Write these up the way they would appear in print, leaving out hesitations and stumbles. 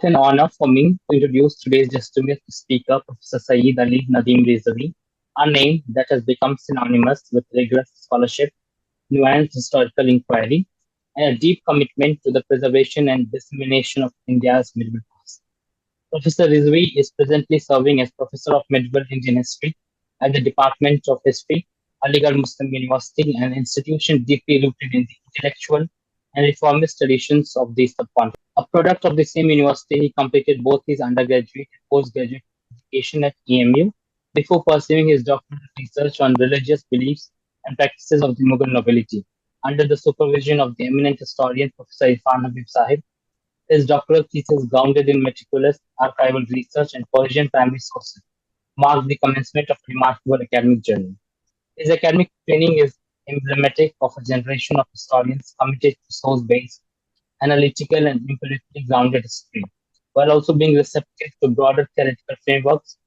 It's an honor for me to introduce today's distinguished speaker, Professor Syed Ali Nadeem Rezavi, a name that has become synonymous with rigorous scholarship, nuanced historical inquiry, and a deep commitment to the preservation and dissemination of India's medieval past. Professor Rizvi is presently serving as Professor of Medieval Indian History at the Department of History, Aligarh Muslim University, an institution deeply rooted in the intellectual and reformist traditions of the subcontinent. A product of the same university, he completed both his undergraduate and postgraduate education at EMU before pursuing his doctoral research on religious beliefs and practices of the Mughal nobility under the supervision of the eminent historian Professor Irfan Habib Sahib. His doctoral thesis, grounded in meticulous archival research and Persian primary sources, marked the commencement of a remarkable academic journey. His academic training is emblematic of a generation of historians committed to source-based, analytical, and empirically grounded history, while also being receptive to broader theoretical frameworks.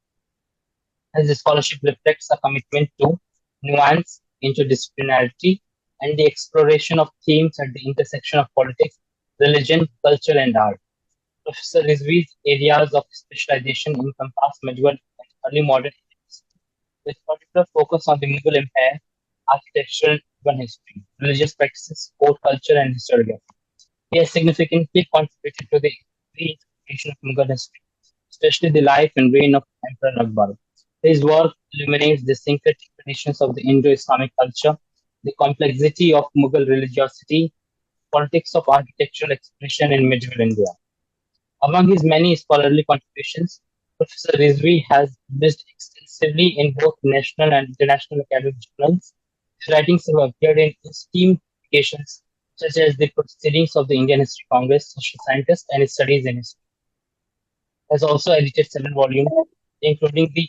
His scholarship reflects a commitment to nuance, interdisciplinarity, and the exploration of themes at the intersection of politics, religion, culture, and art. Professor Rizvi's areas of specialization encompass medieval and early modern history, with particular focus on the Mughal Empire, architecture and urban history, religious practices, court culture, and historiography. He has significantly contributed to the reinterpretation of Mughal history, especially the life and reign of Emperor Akbar. His work illuminates the syncretic traditions of the Indo-Islamic culture, the complexity of Mughal religiosity, politics of architectural expression in medieval India. Among his many scholarly contributions, Professor Rizvi has published extensively in both national and international academic journals. His writings have appeared in esteemed publications such as the Proceedings of the Indian History Congress, Social Scientist, and Studies in History. He has also edited several volumes, including the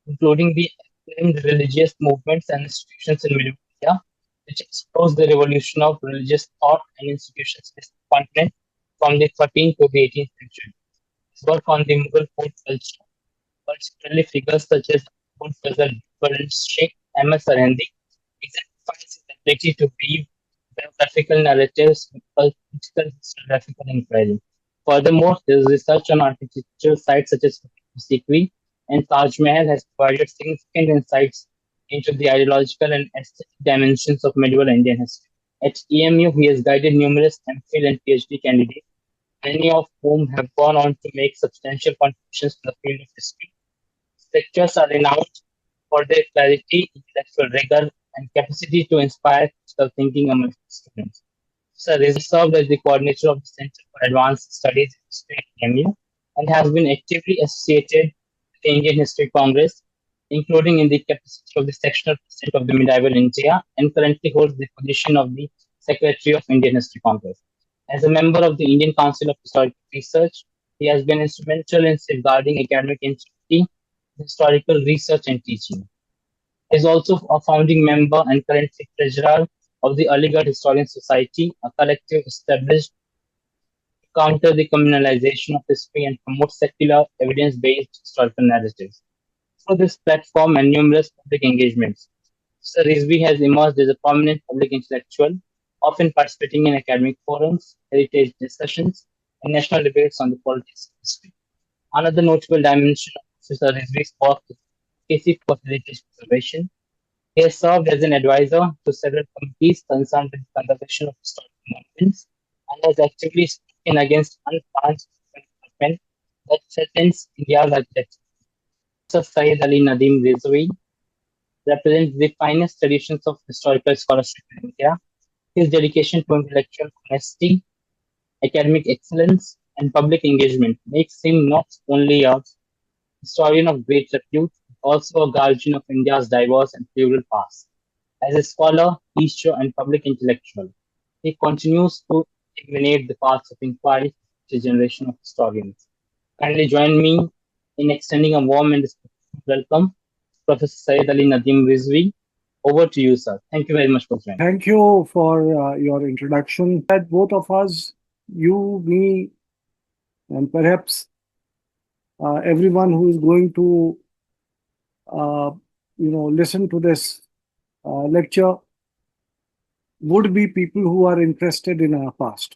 including the acclaimed religious movements and institutions in medieval India, which explores the revolution of religious thought and institutions in this continent from the 13th to the 18th century. His work on the Mughal court culture, particularly figures such as Abul Fazl Akbar and Sheikh Ahmad Sarhandi, exemplifies his ability to weave biographical narratives with political historiographical inquiry. Furthermore, his research on architectural sites such as Fatehpur Sikri and Taj Mahal has provided significant insights into the ideological and aesthetic dimensions of medieval Indian history. At EMU, he has guided numerous MPhil and PhD candidates, many of whom have gone on to make substantial contributions to the field of history. His lectures are renowned for their clarity, intellectual rigor, and capacity to inspire critical thinking among students. Sir is served as the coordinator of the Center for Advanced Studies in History at EMU and has been actively associated with the Indian History Congress, including in the capacity of the sectional president of the Medieval India, and currently holds the position of the Secretary of Indian History Congress. As a member of the Indian Council of Historical Research, he has been instrumental in safeguarding academic integrity, historical research, and teaching. He is also a founding member and currently treasurer of the Aligarh Historian Society, a collective established to counter the communalization of history and promote secular, evidence-based historical narratives. Through this platform and numerous public engagements, Sir Rizvi has emerged as a prominent public intellectual, often participating in academic forums, heritage discussions, and national debates on the politics of history. Another notable dimension of Professor Rizvi's work is advocacy for heritage preservation. He has served as an advisor to several committees concerned with the conservation of historical monuments and has actively spoken against unplanned development that threatens India's architecture. Sir Syed Ali Nadeem Rezavi represents the finest traditions of historical scholarship in India. His dedication to intellectual honesty, academic excellence, and public engagement makes him not only a historian of great repute, but also a guardian of India's diverse and plural past. As a scholar, teacher, and public intellectual, he continues to illuminate the paths of inquiry to a generation of historians. Kindly join me in extending a warm and respectful welcome, Professor Syed Ali Nadeem Rizvi. Over to you, sir. Thank you very much for joining. Thank you for your introduction. That both of us, you, me, and perhaps everyone who is going to, listen to this lecture would be people who are interested in our past.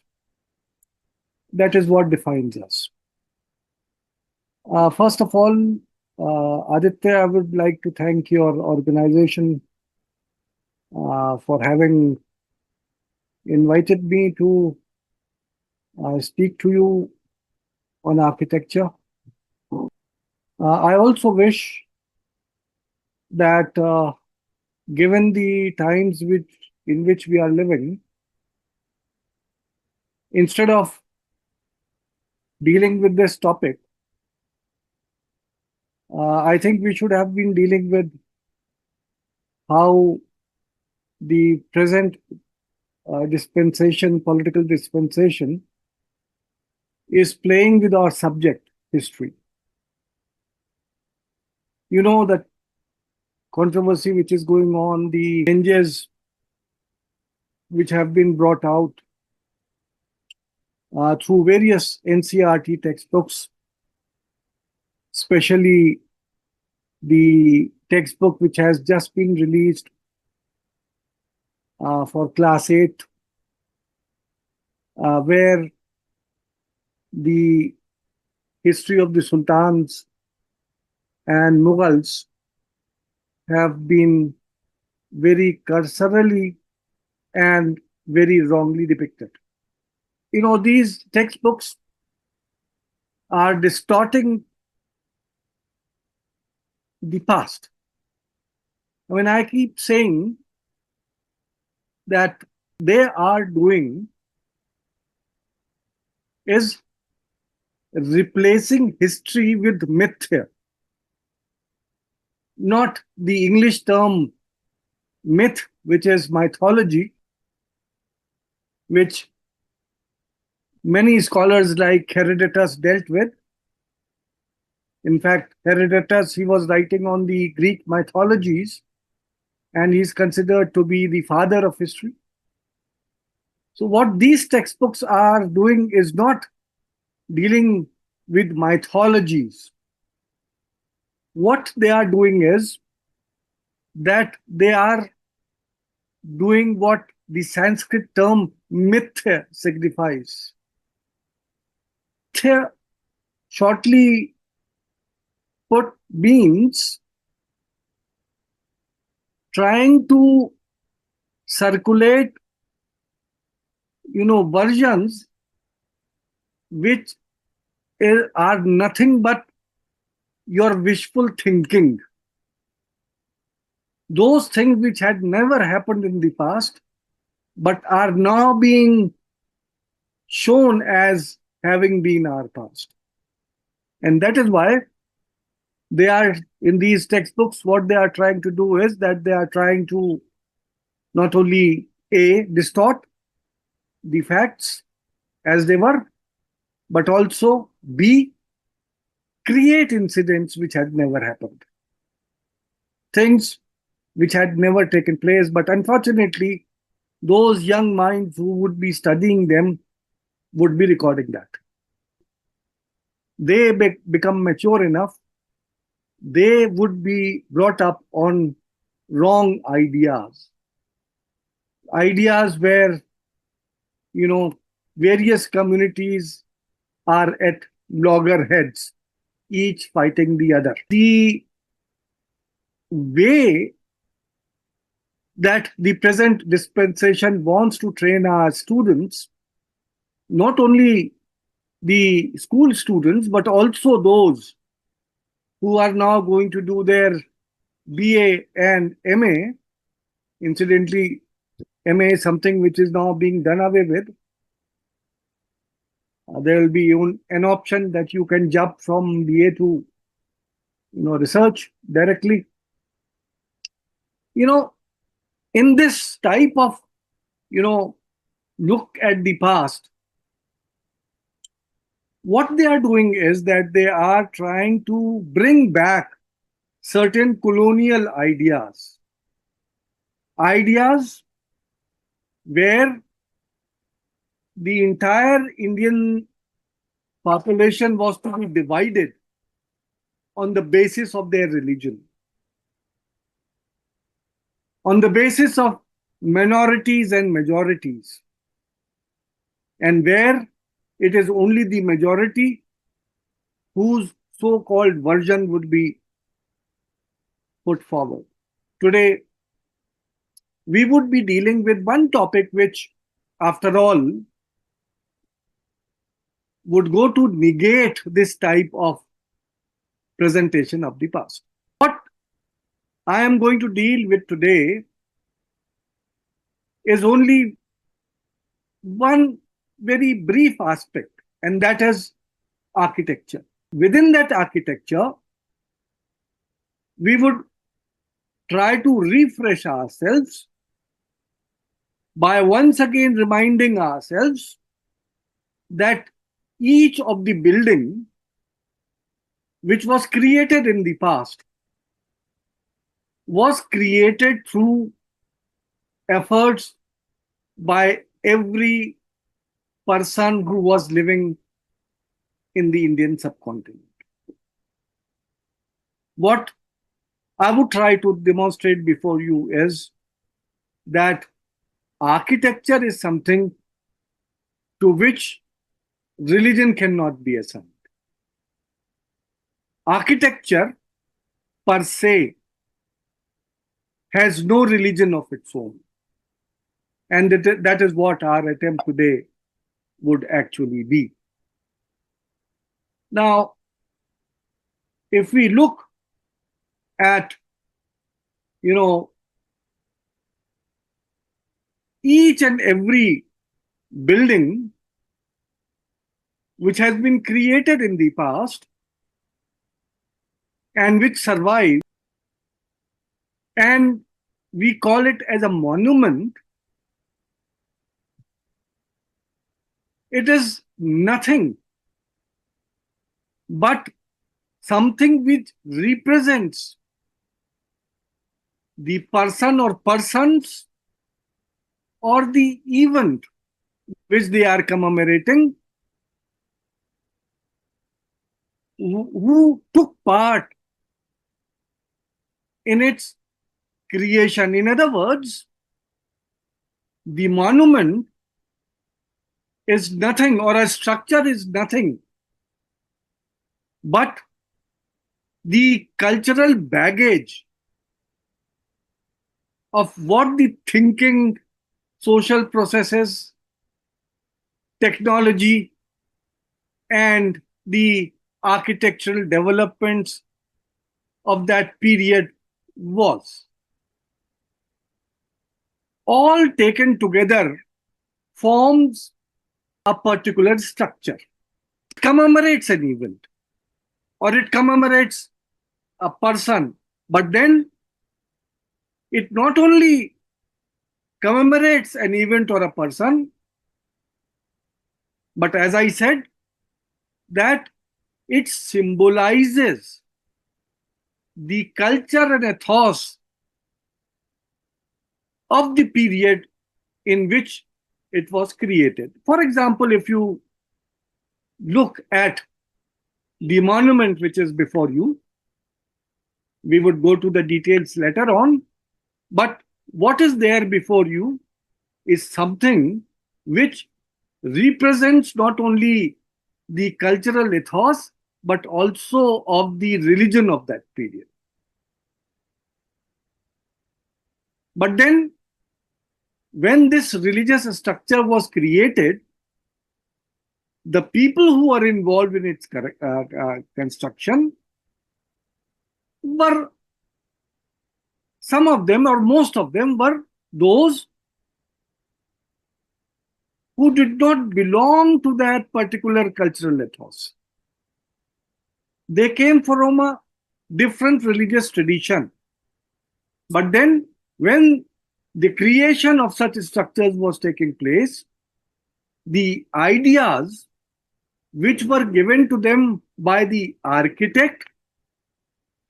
That is what defines us. First of all, Aditya, I would like to thank your organization for having invited me to speak to you on architecture. I also wish that, given the times in which we are living, instead of dealing with this topic, I think we should have been dealing with how the present political dispensation, is playing with our subject, history. You know, that controversy which is going on, the changes which have been brought out through various NCERT textbooks, especially the textbook which has just been released for class 8, where the history of the sultans and Mughals have been very cursorily and very wrongly depicted. You know, these textbooks are distorting the past. I mean, I keep saying that they are doing is replacing history with myth here. Not the English term myth, which is mythology, which many scholars like Herodotus dealt with. In fact, Herodotus, he was writing on the Greek mythologies, and he's considered to be the father of history. So what these textbooks are doing is not dealing with mythologies. What they are doing is that they are doing what the Sanskrit term myth signifies. Shortly put, means trying to circulate, versions which are nothing but your wishful thinking. Those things which had never happened in the past, but are now being shown as having been our past. And that is why they are, in these textbooks, what they are trying to do is that they are trying to not only A, distort the facts as they were, but also B, create incidents which had never happened. Things which had never taken place, but unfortunately, those young minds who would be studying them would be recording that. They become mature enough, they would be brought up on wrong ideas. Ideas where, various communities are at loggerheads, each fighting the other. The way that the present dispensation wants to train our students, not only the school students, but also those who are now going to do their BA and MA. Incidentally, MA is something which is now being done away with. There will be an option that you can jump from BA to research directly. In this type of look at the past, what they are doing is that they are trying to bring back certain colonial ideas where the entire Indian population was to be divided on the basis of their religion, on the basis of minorities and majorities, and where It is only the majority whose so-called version would be put forward. Today, we would be dealing with one topic which, after all, would go to negate this type of presentation of the past. What I am going to deal with today is only one very brief aspect, and that is architecture. Within that architecture, we would try to refresh ourselves by once again reminding ourselves that each of the building which was created in the past was created through efforts by every person who was living in the Indian subcontinent. What I would try to demonstrate before you is that architecture is something to which religion cannot be assigned. Architecture per se has no religion of its own. And that is what our attempt today would actually be. Now, if we look at, each and every building which has been created in the past and which survives, and we call it as a monument, it is nothing but something which represents the person or persons or the event which they are commemorating, who took part in its creation. In other words, the monument is nothing, or a structure is nothing but the cultural baggage of what the thinking, social processes, technology, and the architectural developments of that period was. All taken together forms a particular structure. It commemorates an event or it commemorates a person, but then it not only commemorates an event or a person, but as I said, that it symbolizes the culture and ethos of the period in which it was created. For example, if you look at the monument which is before you, we would go to the details later on, but what is there before you is something which represents not only the cultural ethos but also of the religion of that period. But then, when this religious structure was created, the people who were involved in its construction were, some of them or most of them were those who did not belong to that particular cultural ethos. They came from a different religious tradition. But then, when the creation of such structures was taking place, the ideas which were given to them by the architect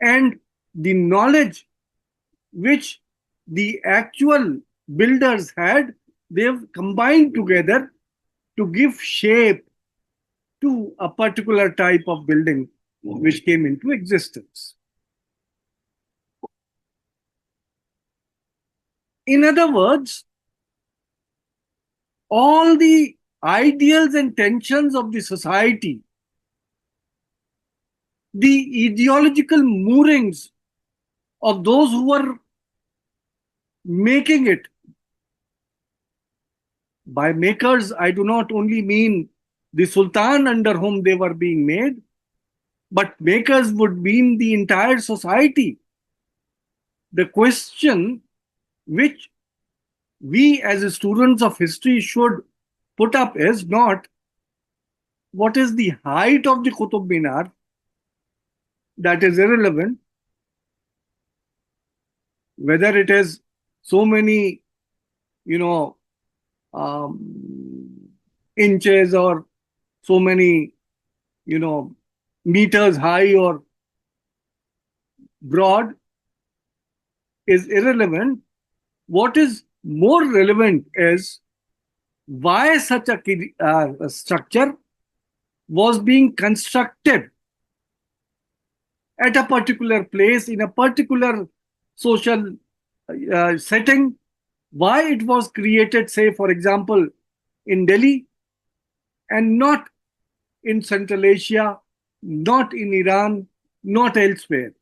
and the knowledge which the actual builders had, they've combined together to give shape to a particular type of building which came into existence. In other words, all the ideals and tensions of the society, the ideological moorings of those who were making it. By makers, I do not only mean the Sultan under whom they were being made, but makers would mean the entire society. The question which we as students of history should put up is not what is the height of the Qutub Minar, that is irrelevant, whether it is so many, you know, inches or so many, meters high or broad, is irrelevant. What is more relevant is why such a structure was being constructed at a particular place in a particular social setting, why it was created, say, for example, in Delhi and not in Central Asia, not in Iran, not elsewhere.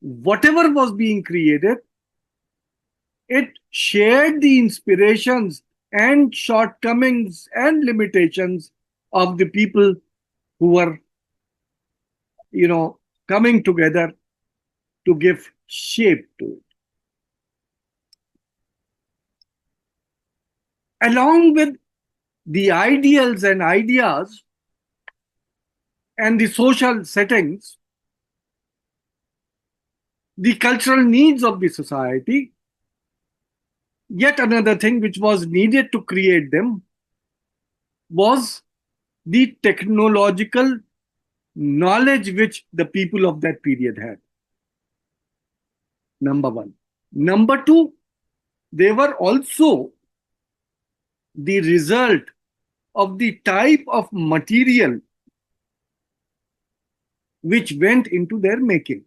Whatever was being created, it shared the inspirations and shortcomings and limitations of the people who were, coming together to give shape to it. Along with the ideals and ideas and the social settings, the cultural needs of the society, yet another thing which was needed to create them was the technological knowledge which the people of that period had. Number one. Number two, they were also the result of the type of material which went into their making.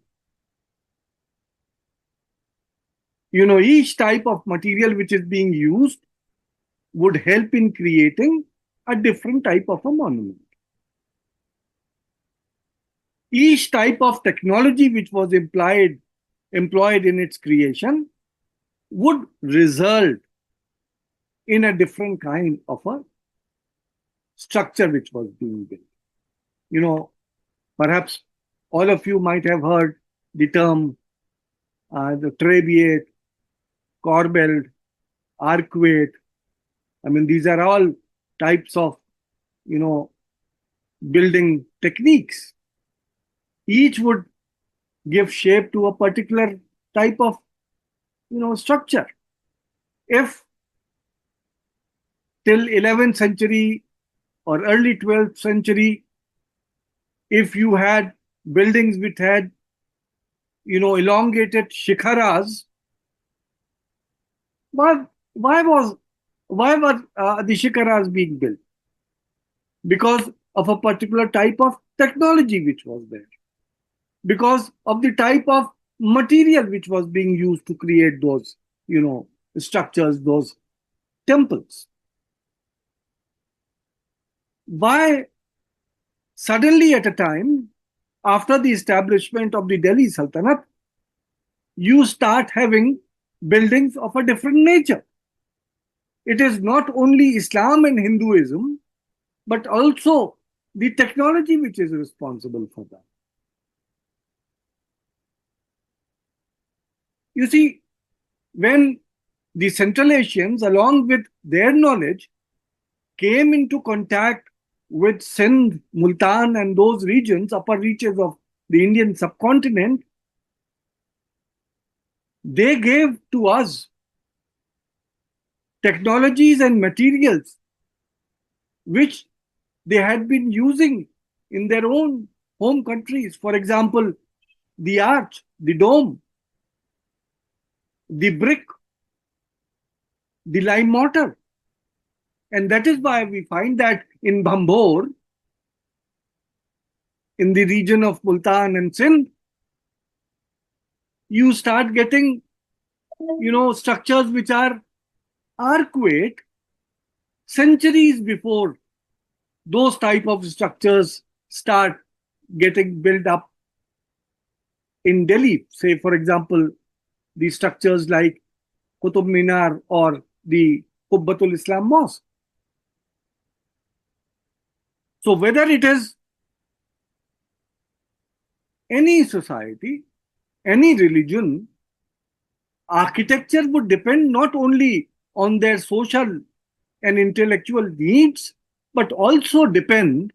Each type of material which is being used would help in creating a different type of a monument. Each type of technology which was employed in its creation would result in a different kind of a structure which was being built. Perhaps all of you might have heard the term the Trebiate, Corbelled, Arcuate. I mean, these are all types of, building techniques. Each would give shape to a particular type of, structure. If till 11th century or early 12th century, if you had buildings which had, elongated shikharas, but why were the shikharas being built? Because of a particular type of technology which was there. Because of the type of material which was being used to create those, structures, those temples. Why suddenly at a time, after the establishment of the Delhi Sultanate, you start having buildings of a different nature? It is not only Islam and Hinduism, but also the technology which is responsible for that. You see, when the Central Asians, along with their knowledge, came into contact with Sindh, Multan, and those regions, upper reaches of the Indian subcontinent, they gave to us technologies and materials which they had been using in their own home countries. For example, the arch, the dome, the brick, the lime mortar. And that is why we find that in Bhambor, in the region of Multan and Sindh, you start getting, structures which are arcuate, centuries before those type of structures start getting built up in Delhi. Say, for example, the structures like Qutub Minar or the Qubbatul Islam Mosque. So whether it is any society, any religion, architecture would depend not only on their social and intellectual needs, but also depend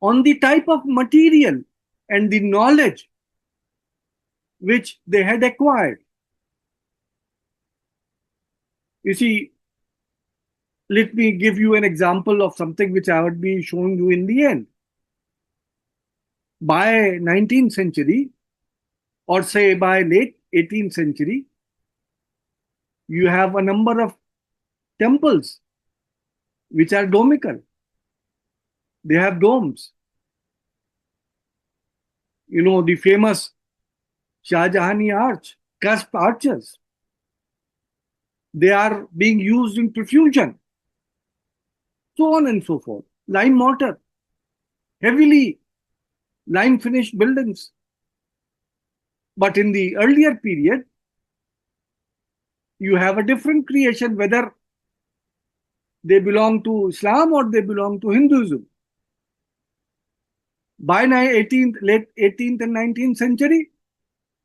on the type of material and the knowledge which they had acquired. You see, let me give you an example of something which I would be showing you in the end. By 19th century, or say by late 18th century, you have a number of temples which are domical. They have domes. You know, the famous Shah Jahani arch, cusp arches. They are being used in profusion. So on and so forth. Lime mortar, heavily lime finished buildings. But in the earlier period, you have a different creation, whether they belong to Islam or they belong to Hinduism. By late 18th and 19th century,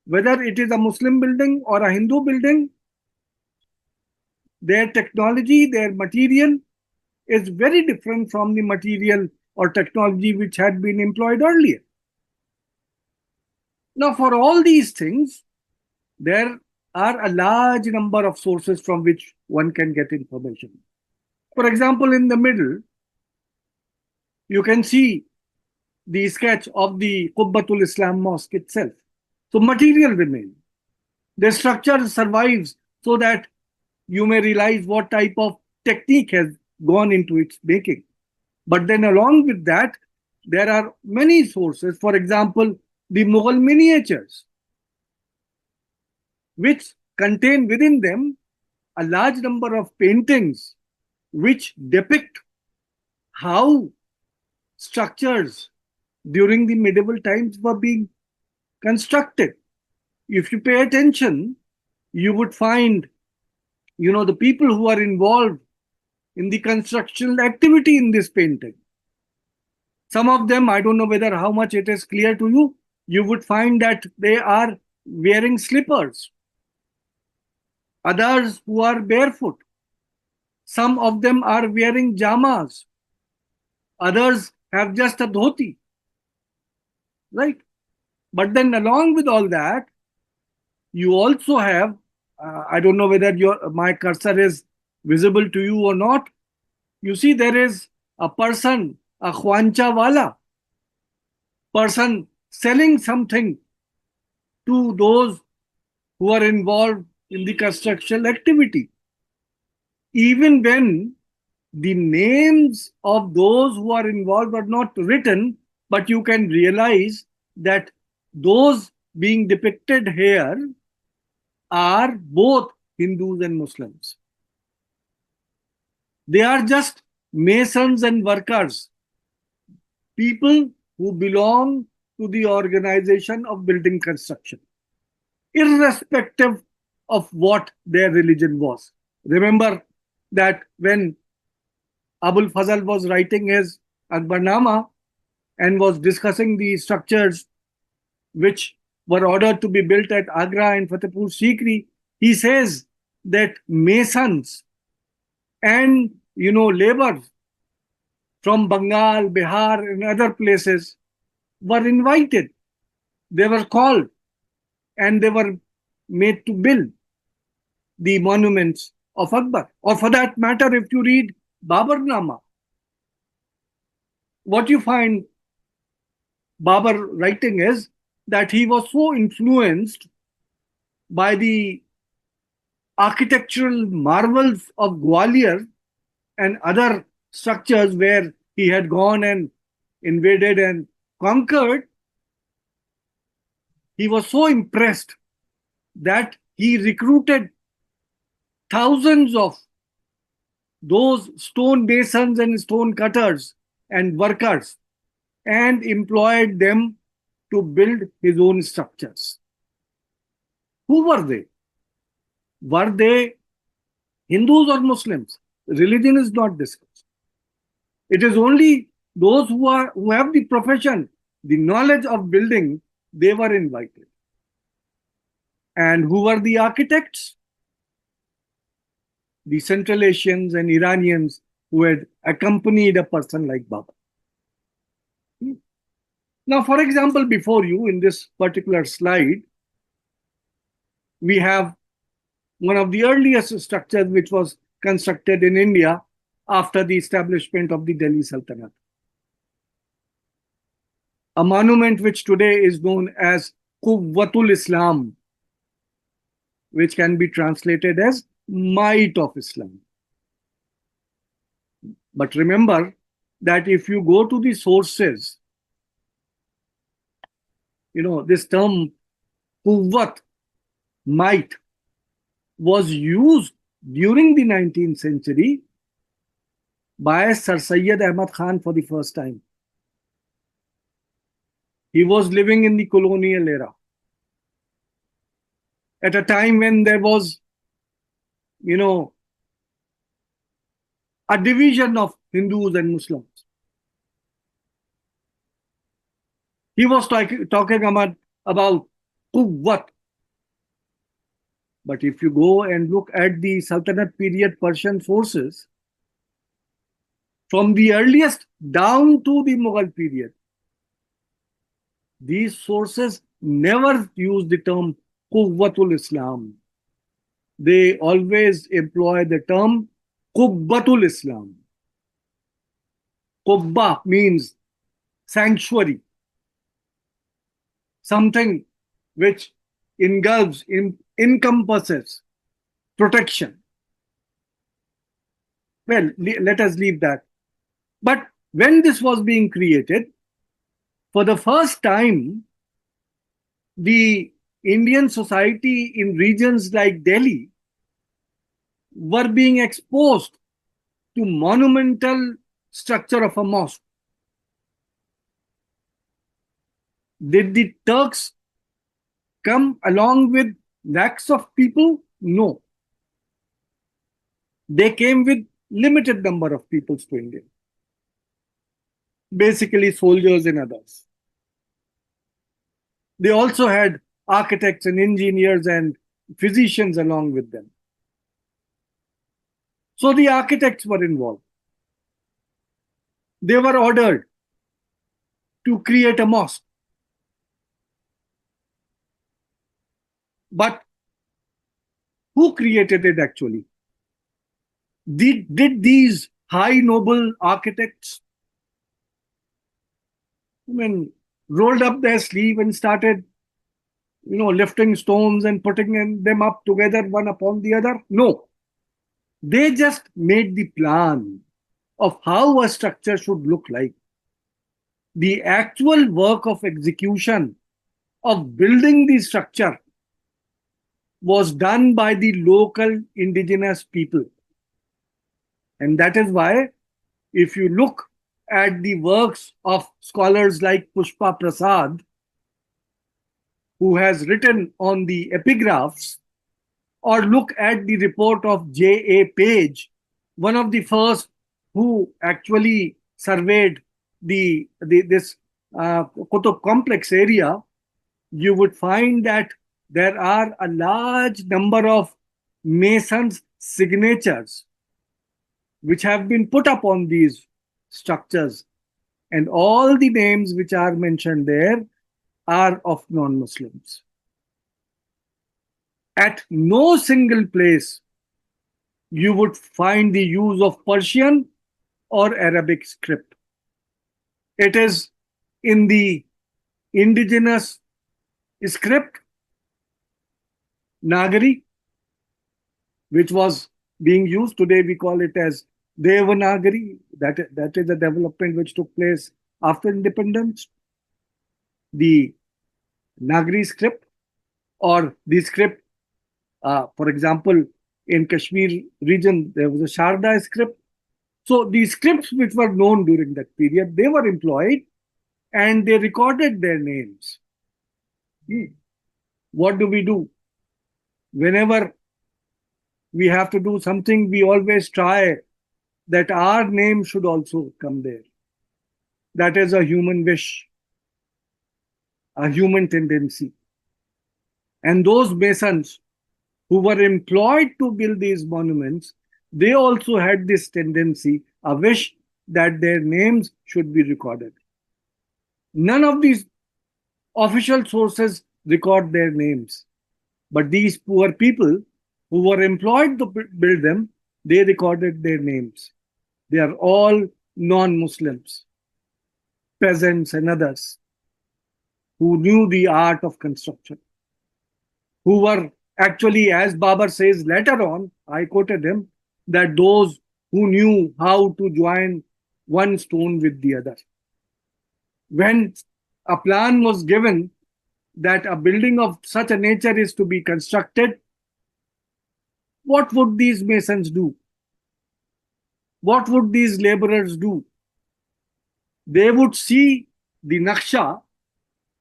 whether it is a Muslim building or a Hindu building, their technology, their material is very different from the material or technology which had been employed earlier. Now, for all these things, there are a large number of sources from which one can get information. For example, in the middle, you can see the sketch of the Qubbatul Islam Mosque itself. So material remains. The structure survives so that you may realize what type of technique has gone into its making. But then along with that, there are many sources. For example, the Mughal miniatures, which contain within them a large number of paintings which depict how structures during the medieval times were being constructed. If you pay attention, you would find, the people who are involved in the constructional activity in this painting. Some of them, I don't know whether how much it is clear to you, you would find that they are wearing slippers. Others who are barefoot. Some of them are wearing jamas. Others have just a dhoti. Right? But then along with all that, you also have, I don't know whether my cursor is visible to you or not. You see, there is a person, a khwancha wala, person selling something to those who are involved in the construction activity. Even when the names of those who are involved are not written, but you can realize that those being depicted here are both Hindus and Muslims. They are just masons and workers, people who belong to the organization of building construction, irrespective of what their religion was. Remember that when Abul Fazl was writing his Akbarnama and was discussing the structures which were ordered to be built at Agra and Fatehpur Sikri, he says that masons and laborers from Bengal, Bihar, and other places were invited. They were called and they were made to build the monuments of Akbar. Or for that matter, if you read Babarnama, what you find Babar writing is that he was so influenced by the architectural marvels of Gwalior and other structures where he had gone and invaded and conquered. He was so impressed that he recruited thousands of those stone masons and stone cutters and workers and employed them to build his own structures. Who were they? Were they Hindus or Muslims? Religion is not discussed. It is only those who have the profession, the knowledge of building, they were invited. And who were the architects? The Central Asians and Iranians who had accompanied a person like Baba. Now, for example, before you in this particular slide, we have one of the earliest structures which was constructed in India after the establishment of the Delhi Sultanate. A monument which today is known as Quwwatul Islam, which can be translated as might of Islam. But remember that if you go to the sources, this term Quwwat, might, was used during the 19th century by Sir Syed Ahmad Khan for the first time. He was living in the colonial era at a time when there was, a division of Hindus and Muslims. He was talking about Quwwat. But if you go and look at the Sultanate period Persian sources, from the earliest down to the Mughal period, these sources never use the term Quwwatul Islam. They always employ the term Qubbatul Islam. Qubba means sanctuary, something which engulfs, encompasses protection. Well, let us leave that. But when this was being created, for the first time, the Indian society in regions like Delhi were being exposed to monumental structure of a mosque. Did the Turks come along with lakhs of people? No. They came with limited number of people to India. Basically soldiers and others. They also had architects and engineers and physicians along with them. So the architects were involved. They were ordered to create a mosque. But who created it actually? Did these high noble architects rolled up their sleeve and started lifting stones and putting them up together one upon the other? No. They just made the plan of how a structure should look like. The actual work of execution of building the structure was done by the local indigenous people. And that is why, if you look at the works of scholars like Pushpa Prasad, who has written on the epigraphs, or look at the report of J.A. Page, one of the first who actually surveyed this Qutub complex area, you would find that there are a large number of masons' signatures which have been put up on these structures. And all the names which are mentioned there are of non-Muslims. At no single place you would find the use of Persian or Arabic script. It is in the indigenous script, Nagari, which was being used. Today we call it as Devanagari. That is a development which took place after independence. The Nagari script, or the script, for example, in Kashmir region, there was a Sharda script. So the scripts which were known during that period, they were employed and they recorded their names. What do we do? Whenever we have to do something, we always try that our name should also come there. That is a human wish, a human tendency. And those masons who were employed to build these monuments, they also had this tendency, a wish that their names should be recorded. None of these official sources record their names, but these poor people who were employed to build them, they recorded their names. They are all non-Muslims, peasants and others who knew the art of construction, who were actually, as Babar says later on, I quoted him, that those who knew how to join one stone with the other. When a plan was given that a building of such a nature is to be constructed, what would these masons do? What would these laborers do? They would see the naksha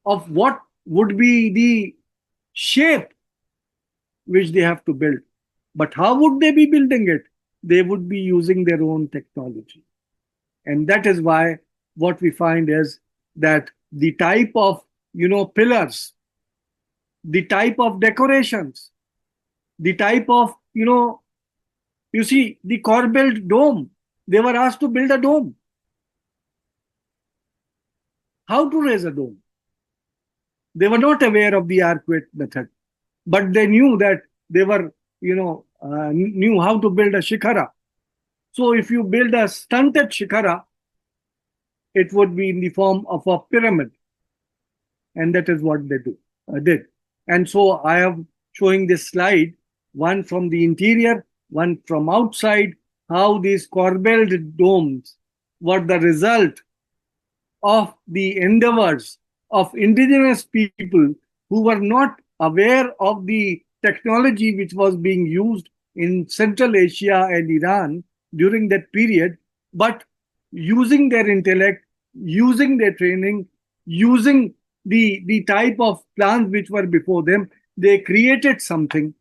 of what would be the shape which they have to build. But how would they be building it? They would be using their own technology. And that is why what we find is that the type of, pillars, the type of decorations, the type of, you see, the corbelled dome, they were asked to build a dome. How to raise a dome? They were not aware of the arcuate method, but they knew that they were, knew how to build a shikhara. So if you build a stunted shikhara, it would be in the form of a pyramid. And that is what they did. And so I am showing this slide, one from the interior, one from outside, how these corbelled domes were the result of the endeavors of indigenous people who were not aware of the technology which was being used in Central Asia and Iran during that period, but using their intellect, using their training, using the type of plans which were before them, they created something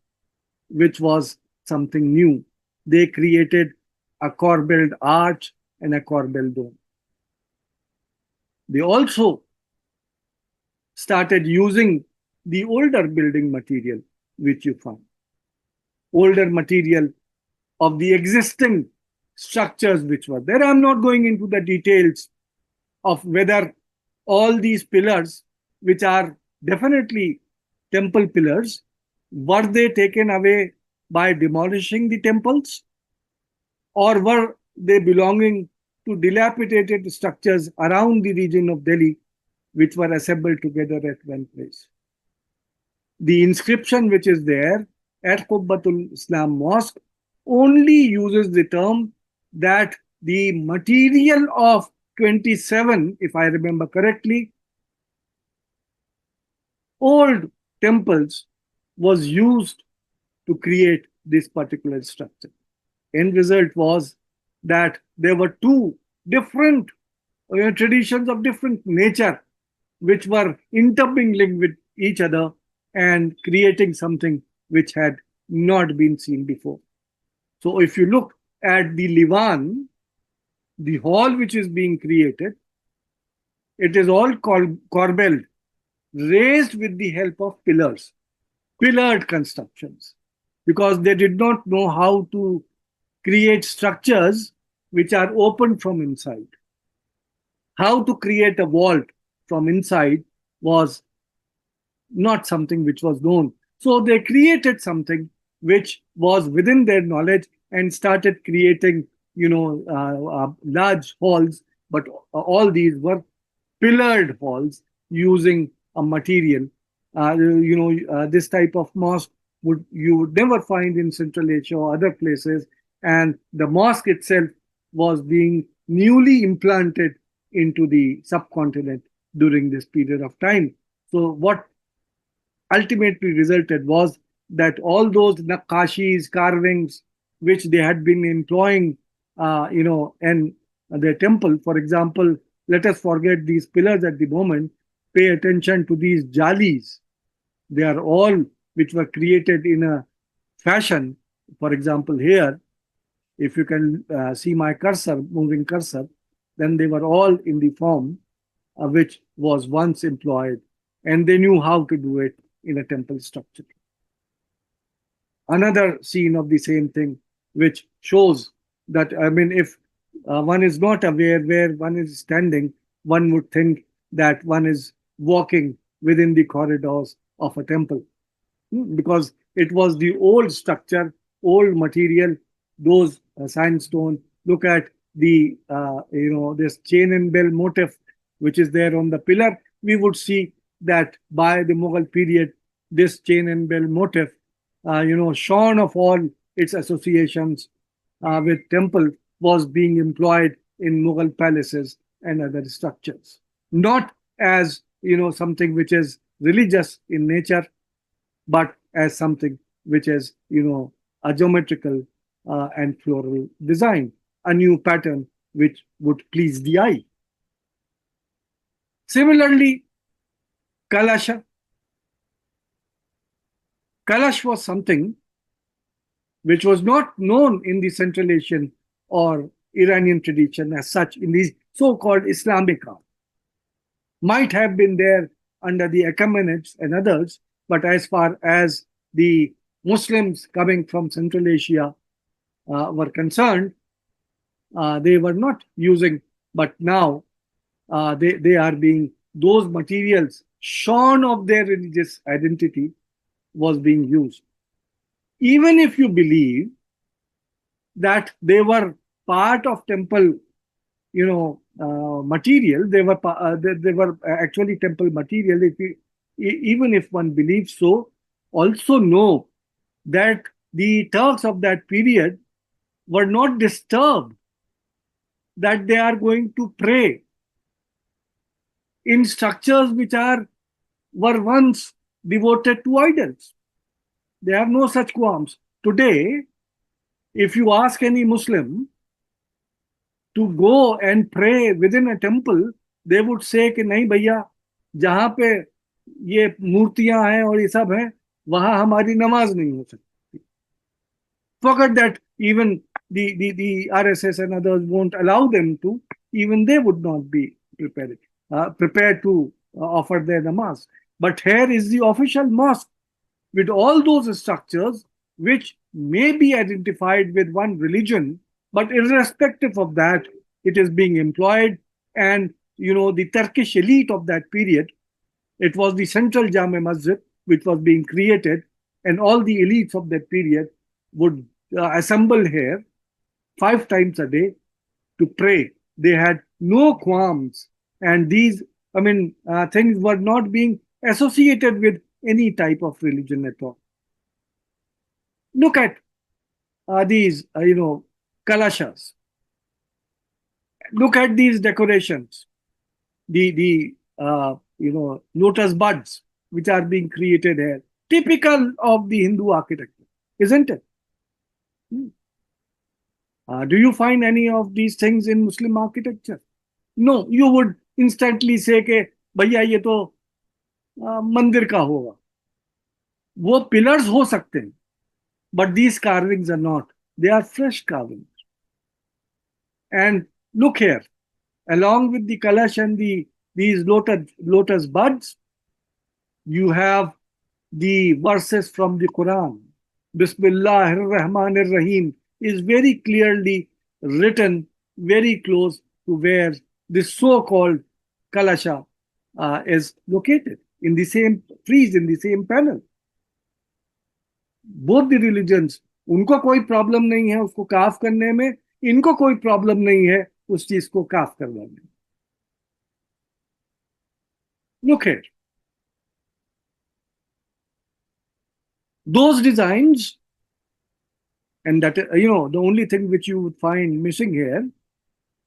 which was something new. They created a corbelled arch and a corbelled dome. They also started using the older building material which you find. Older material of the existing structures which were there. I'm not going into the details of whether all these pillars, which are definitely temple pillars, were they taken away by demolishing the temples, or were they belonging to dilapidated structures around the region of Delhi which were assembled together at one place. The inscription which is there at Qubbatul Islam Mosque only uses the term that the material of 27, if I remember correctly, old temples was used to create this particular structure. End result was that there were two different traditions of different nature which were intermingling with each other and creating something which had not been seen before. So if you look at the Livan, the hall which is being created, it is all corbelled, raised with the help of pillars, pillared constructions, because they did not know how to create structures which are open from inside. How to create a vault from inside was not something which was known. So they created something which was within their knowledge and started creating, large halls. But all these were pillared halls using a material. This type of mosque you would never find in Central Asia or other places. And the mosque itself was being newly implanted into the subcontinent during this period of time. So what ultimately resulted was that all those naqashis, carvings, which they had been employing, in their temple. For example, let us forget these pillars at the moment. Pay attention to these jalis. They are all which were created in a fashion. For example, here, if you can see my cursor, moving cursor, then they were all in the form which was once employed, and they knew how to do it in a temple structure. Another scene of the same thing, which shows that, I mean, if one is not aware where one is standing, one would think that one is walking within the corridors of a temple. Because it was the old structure, old material, those sandstone. Look at the, this chain and bell motif, which is there on the pillar. We would see that by the Mughal period, this chain and bell motif, shorn of all its associations with temple, was being employed in Mughal palaces and other structures. Not as, something which is religious in nature, but as something which is, a geometrical and floral design, a new pattern which would please the eye. Similarly, Kalasha. Kalash was something which was not known in the Central Asian or Iranian tradition as such in the so-called Islamic art. Might have been there under the Achaemenids and others, but as far as the Muslims coming from Central Asia were concerned, they were not using, but now they are being, those materials shorn of their religious identity was being used. Even if you believe that they were part of temple, material, they were actually temple material. Even if one believes so, also know that the Turks of that period were not disturbed that they are going to pray in structures which were once devoted to idols. They have no such qualms. Today, if you ask any Muslim to go and pray within a temple, they would say कि नहीं भैया, जहाँ पे ये मूर्तियां हैं और ये सब हैं, वहां हमारी नमाज नहीं हो सकती. Forget that even the RSS and others won't allow them to, even they would not be prepared to offer their namaz. But here is the official mosque with all those structures which may be identified with one religion, but irrespective of that, it is being employed. And the Turkish elite of that period, it was the central Jame Masjid which was being created, and all the elites of that period would assemble here 5 times a day to pray. They had no qualms, and these, things were not being associated with any type of religion at all. Look at these, kalashas. Look at these decorations, the lotus buds which are being created here, typical of the Hindu architecture, isn't it? Do you find any of these things in Muslim architecture? No, you would instantly say कि भैया ये तो मंदिर का होगा. वो pillars हो सकते हैं, but these carvings are not. They are fresh carvings. And look here, along with the kalash and these lotus buds, you have the verses from the Quran. Bismillahir Rahmanir Rahim is very clearly written very close to where this so-called kalasha is located, in the same frieze, in the same panel. Both the religions, उनको कोई problem नहीं है उसको काफ करने में, इनको कोई problem नहीं है उस चीज को काफ करने में. Look here. Those designs, and that, the only thing which you would find missing here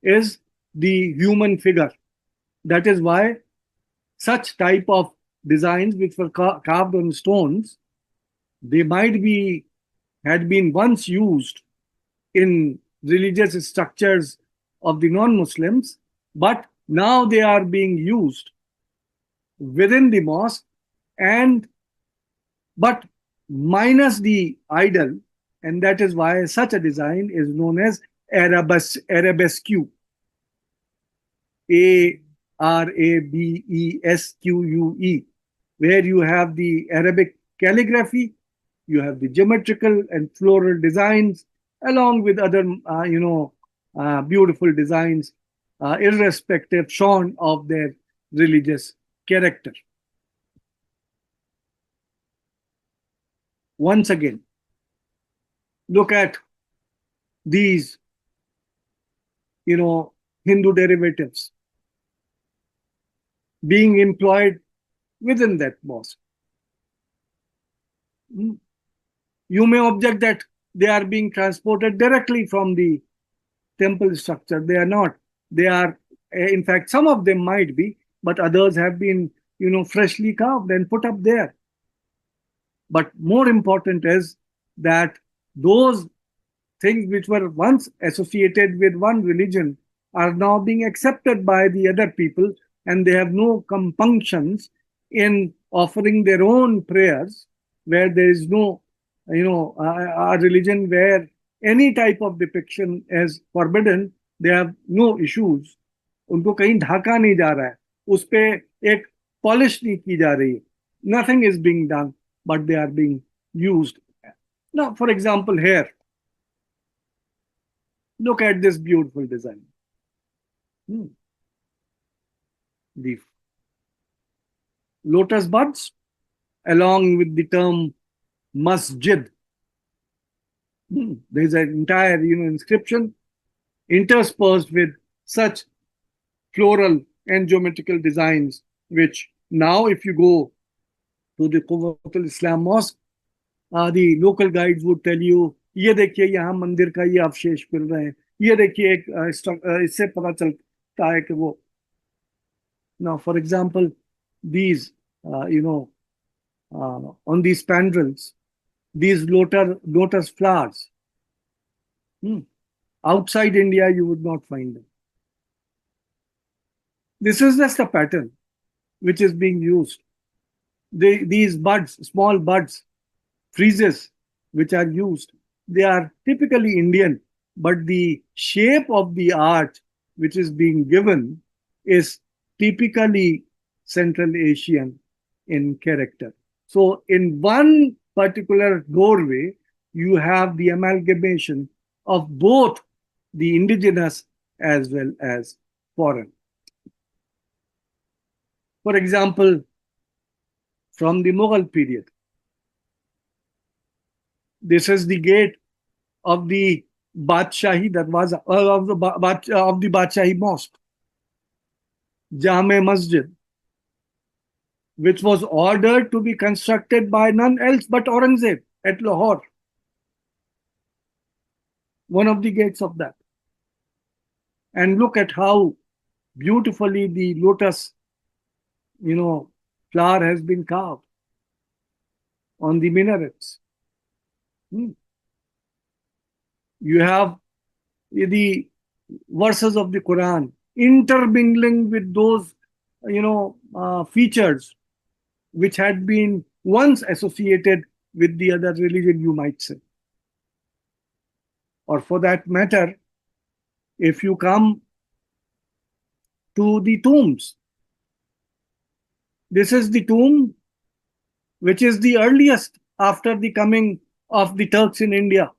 is the human figure. That is why such type of designs which were carved on stones They might be had been once used in religious structures of the non-Muslims, but now they are being used within the mosque, and but minus the idol, and that is why such a design is known as arabesque, Arabesque, where you have the Arabic calligraphy, you have the geometrical and floral designs, along with other, beautiful designs, irrespective shorn of their religious character. Once again, look at these, Hindu derivatives being employed within that mosque. You may object that they are being transported directly from the temple structure. They are not. They are, in fact, some of them might be, but others have been, freshly carved and put up there. But more important is that those things which were once associated with one religion are now being accepted by the other people, and they have no compunctions in offering their own prayers, where there is no, a religion where any type of depiction is forbidden. They have no issues. उनको कहीं ढाका नहीं जा रहा है, उस पे एक polish नहीं की जा रही है. Nothing is being done, but they are being used. Now, for example, here, look at this beautiful design. The lotus buds, along with the term masjid. There's an entire, inscription interspersed with such floral and geometrical designs, which now, if you go to the Quwwatul Islam Mosque, the local guides would tell you, ये देखिए यहाँ मंदिर का ये अवशेष मिल रहे हैं, ये देखिए एक इससे पता चलता है कि वो. Now, for example, these, on these spandrels, these lotus flowers, outside India, you would not find them. This is just a pattern which is being used. These buds, small buds, friezes, which are used, they are typically Indian, but the shape of the art which is being given is typically Central Asian in character. So in one particular doorway, you have the amalgamation of both the indigenous as well as foreign. For example, from the Mughal period, this is the gate of the Badshahi Darwaza, of the Badshahi Mosque, Jame Masjid, which was ordered to be constructed by none else but Aurangzeb at Lahore. One of the gates of that. And look at how beautifully the lotus, flower has been carved on the minarets. You have the verses of the Quran intermingling with those, features which had been once associated with the other religion, you might say. Or for that matter, if you come to the tombs, this is the tomb which is the earliest after the coming of the Turks in India.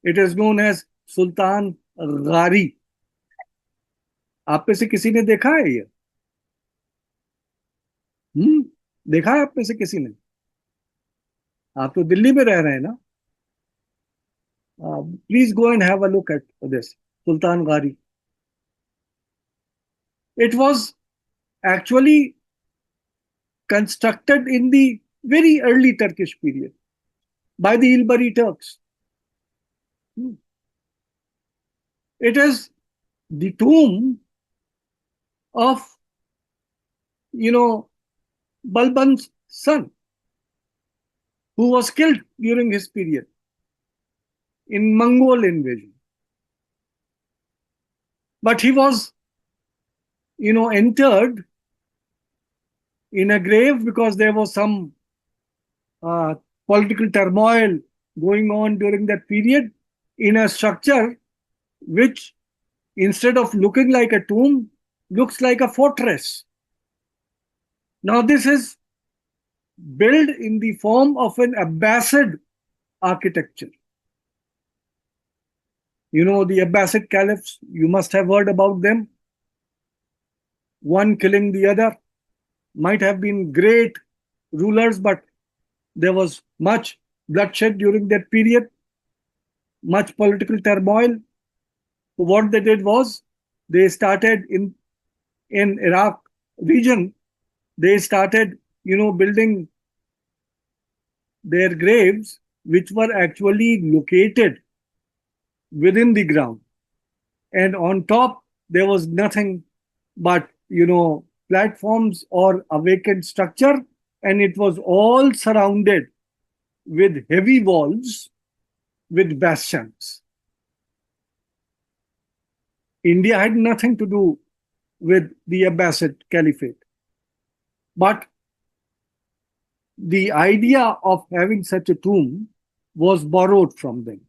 It is known as Sultan Ghari. आप में से किसी ने देखा है ये? देखा है आप में से किसी ने? आप तो दिल्ली में रह रहे हैं ना? Please go and have a look at this Sultan Ghari. It was actually constructed in the very early Turkish period by the Ilbari Turks. It is the tomb of, Balban's son. who was killed during his period in Mongol invasion. But he was, entered in a grave because there was some uh, political turmoil going on during that period in a structure which, instead of looking like a tomb, looks like a fortress. Now, this is built in the form of an Abbasid architecture. The Abbasid caliphs, you must have heard about them, one killing the other, might have been great rulers, but there was much bloodshed during that period, much political turmoil. So what they did was they started in Iraq region, they started, building their graves, which were actually located within the ground. And on top, there was nothing but, platforms or a vacant structure. And it was all surrounded with heavy walls with bastions. India had nothing to do with the Abbasid Caliphate. But the idea of having such a tomb was borrowed from them.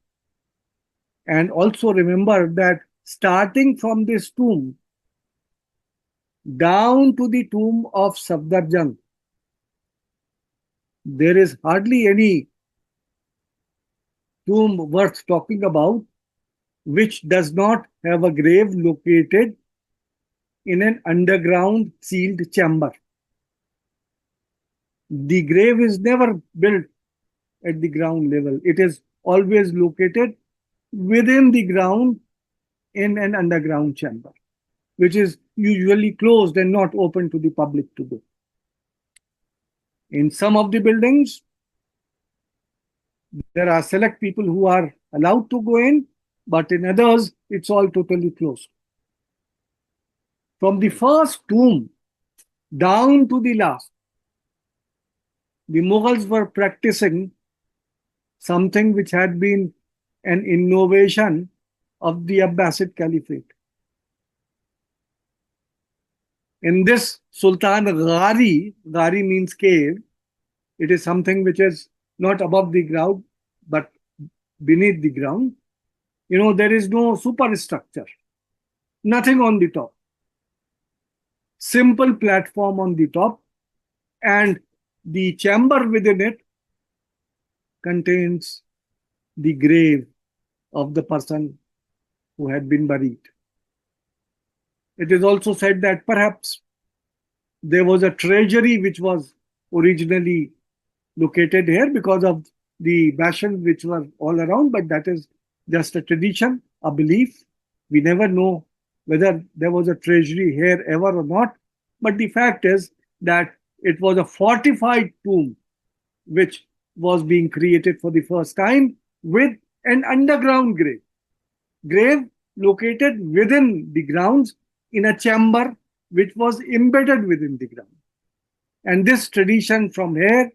And also remember that starting from this tomb down to the tomb of Safdarjung, there is hardly any tomb worth talking about which does not have a grave located in an underground sealed chamber. The grave is never built at the ground level. It is always located within the ground in an underground chamber, which is usually closed and not open to the public to go. In some of the buildings, there are select people who are allowed to go in, but in others, it's all totally closed. From the first tomb down to the last, the Mughals were practicing something which had been an innovation of the Abbasid Caliphate. In this Sultan Ghari means cave, it is something which is not above the ground, but beneath the ground. There is no superstructure, nothing on the top. Simple platform on the top, and the chamber within it contains the grave of the person who had been buried. It is also said that perhaps there was a treasury which was originally located here because of the bastions which were all around, but that is just a tradition, a belief. We never know whether there was a treasury here ever or not. But the fact is that it was a fortified tomb which was being created for the first time with an underground grave located within the grounds in a chamber which was embedded within the ground. And this tradition from here,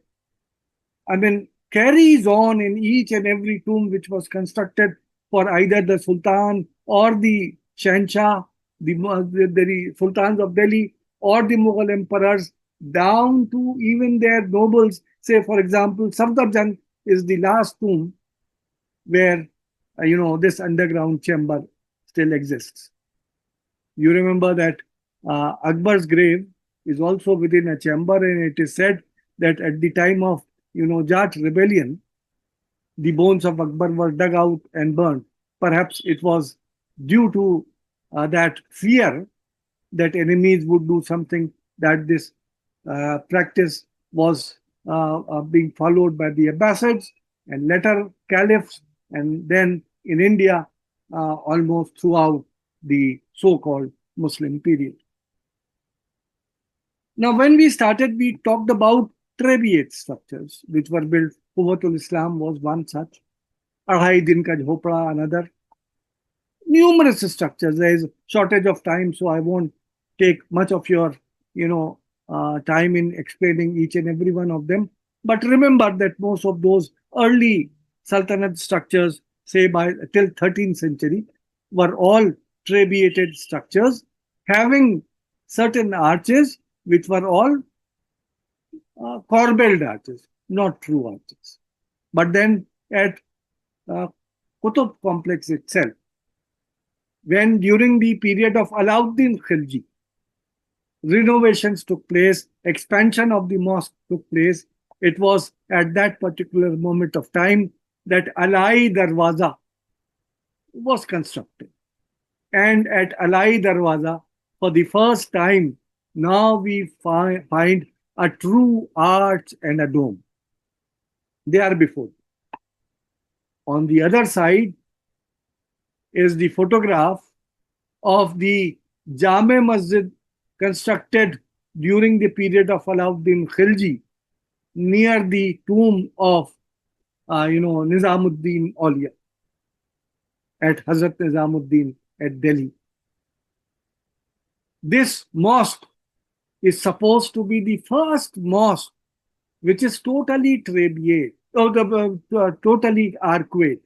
carries on in each and every tomb which was constructed for either the Sultan or the Shahnshah, the Sultans of Delhi, or the Mughal emperors, down to even their nobles. Say, for example, Safdarjung is the last tomb where, this underground chamber still exists. You remember that Akbar's grave is also within a chamber, and it is said that at the time of, Jat rebellion, the bones of Akbar were dug out and burned. Perhaps it was due to that fear that enemies would do something, that this practice was being followed by the Abbasids and later caliphs, and then in India almost throughout the so-called Muslim period. Now, when we started, we talked about trabeate structures which were built. Quwwatul Islam was one such. Arhai Din Ka Jhopra, another. Numerous structures. There is shortage of time, so I won't take much of your, time in explaining each and every one of them. But remember that most of those early Sultanate structures, say by till 13th century, were all trabeated structures having certain arches which were all corbelled arches, not true arches. But then at uh, Qutub complex itself, when during the period of Alauddin Khilji, renovations took place, expansion of the mosque took place, it was at that particular moment of time that Alai Darwaza was constructed. And at Alai Darwaza, for the first time, now we find a true arch and a dome. They are before. On the other side is the photograph of the Jame Masjid constructed during the period of Alauddin Khilji near the tomb of Nizamuddin Aulia at Hazrat Nizamuddin at Delhi. This mosque is supposed to be the first mosque which is totally trabeate, or totally arcuate.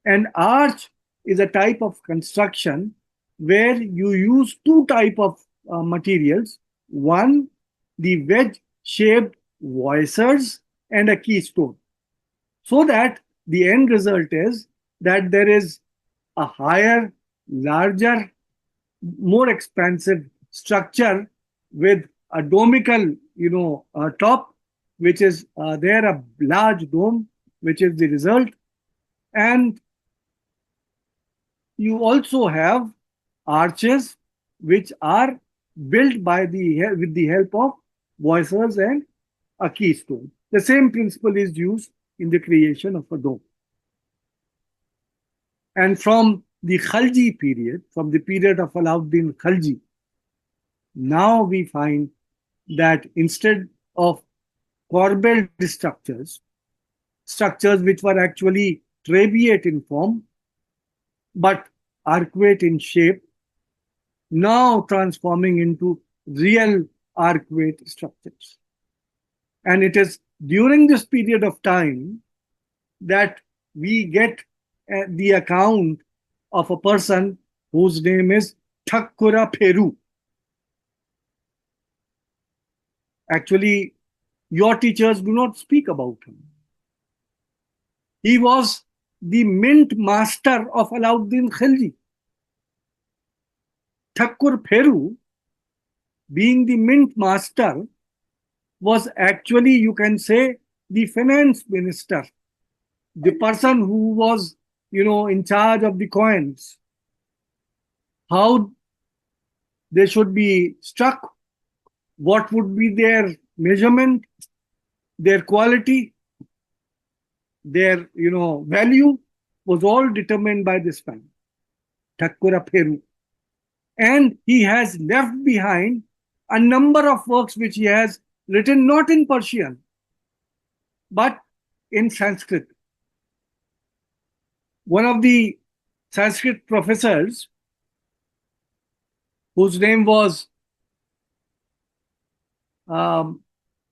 An arch is a type of construction where you use two type of materials. One, the wedge-shaped voisers and a keystone. So that the end result is that there is a higher, larger, more expansive structure with a domical, top, which is there a large dome, which is the result. And you also have arches which are built by with the help of voisers and a keystone. The same principle is used in the creation of a dome. And from the Khalji period, from the period of Alauddin Khalji, now we find that instead of corbelled structures which were actually trabeate in form, but arcuate in shape, now transforming into real arcuate structures. And it is during this period of time that we get the account of a person whose name is Thakkura Pheru. Actually, your teachers do not speak about him. He was the mint master of Alauddin Khilji. Thakur Pheru, being the mint master, was actually, you can say, the finance minister, the person who was, in charge of the coins, how they should be struck, what would be their measurement, their quality, their value was all determined by this man, Thakkura Pheru. And he has left behind a number of works which he has written not in Persian, but in Sanskrit. One of the Sanskrit professors, whose name was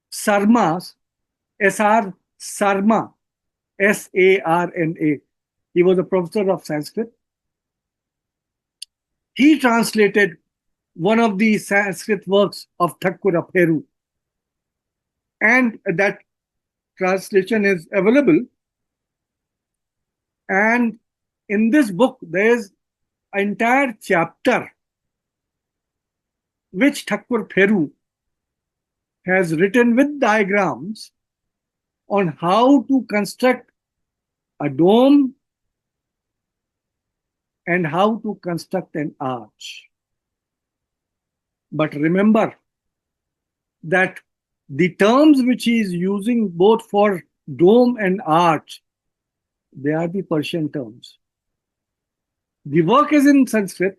Sarma, S.R. Sarma, S-A-R-M-A. He was a professor of Sanskrit. He translated one of the Sanskrit works of Thakkura Pheru. And that translation is available. And in this book, there is an entire chapter which Thakkura Pheru has written with diagrams on how to construct a dome and how to construct an arch. But remember that the terms which he is using both for dome and arch, they are the Persian terms. The work is in Sanskrit.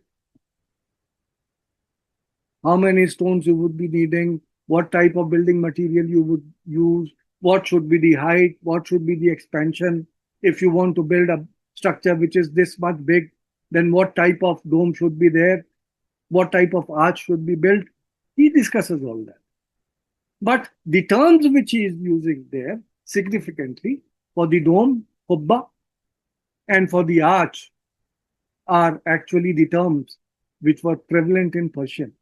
How many stones you would be needing, what type of building material you would use, what should be the height, what should be the expansion. If you want to build a structure which is this much big, then what type of dome should be there, what type of arch should be built. He discusses all that. But the terms which he is using there significantly for the dome, qubba, and for the arch are actually the terms which were prevalent in Persian.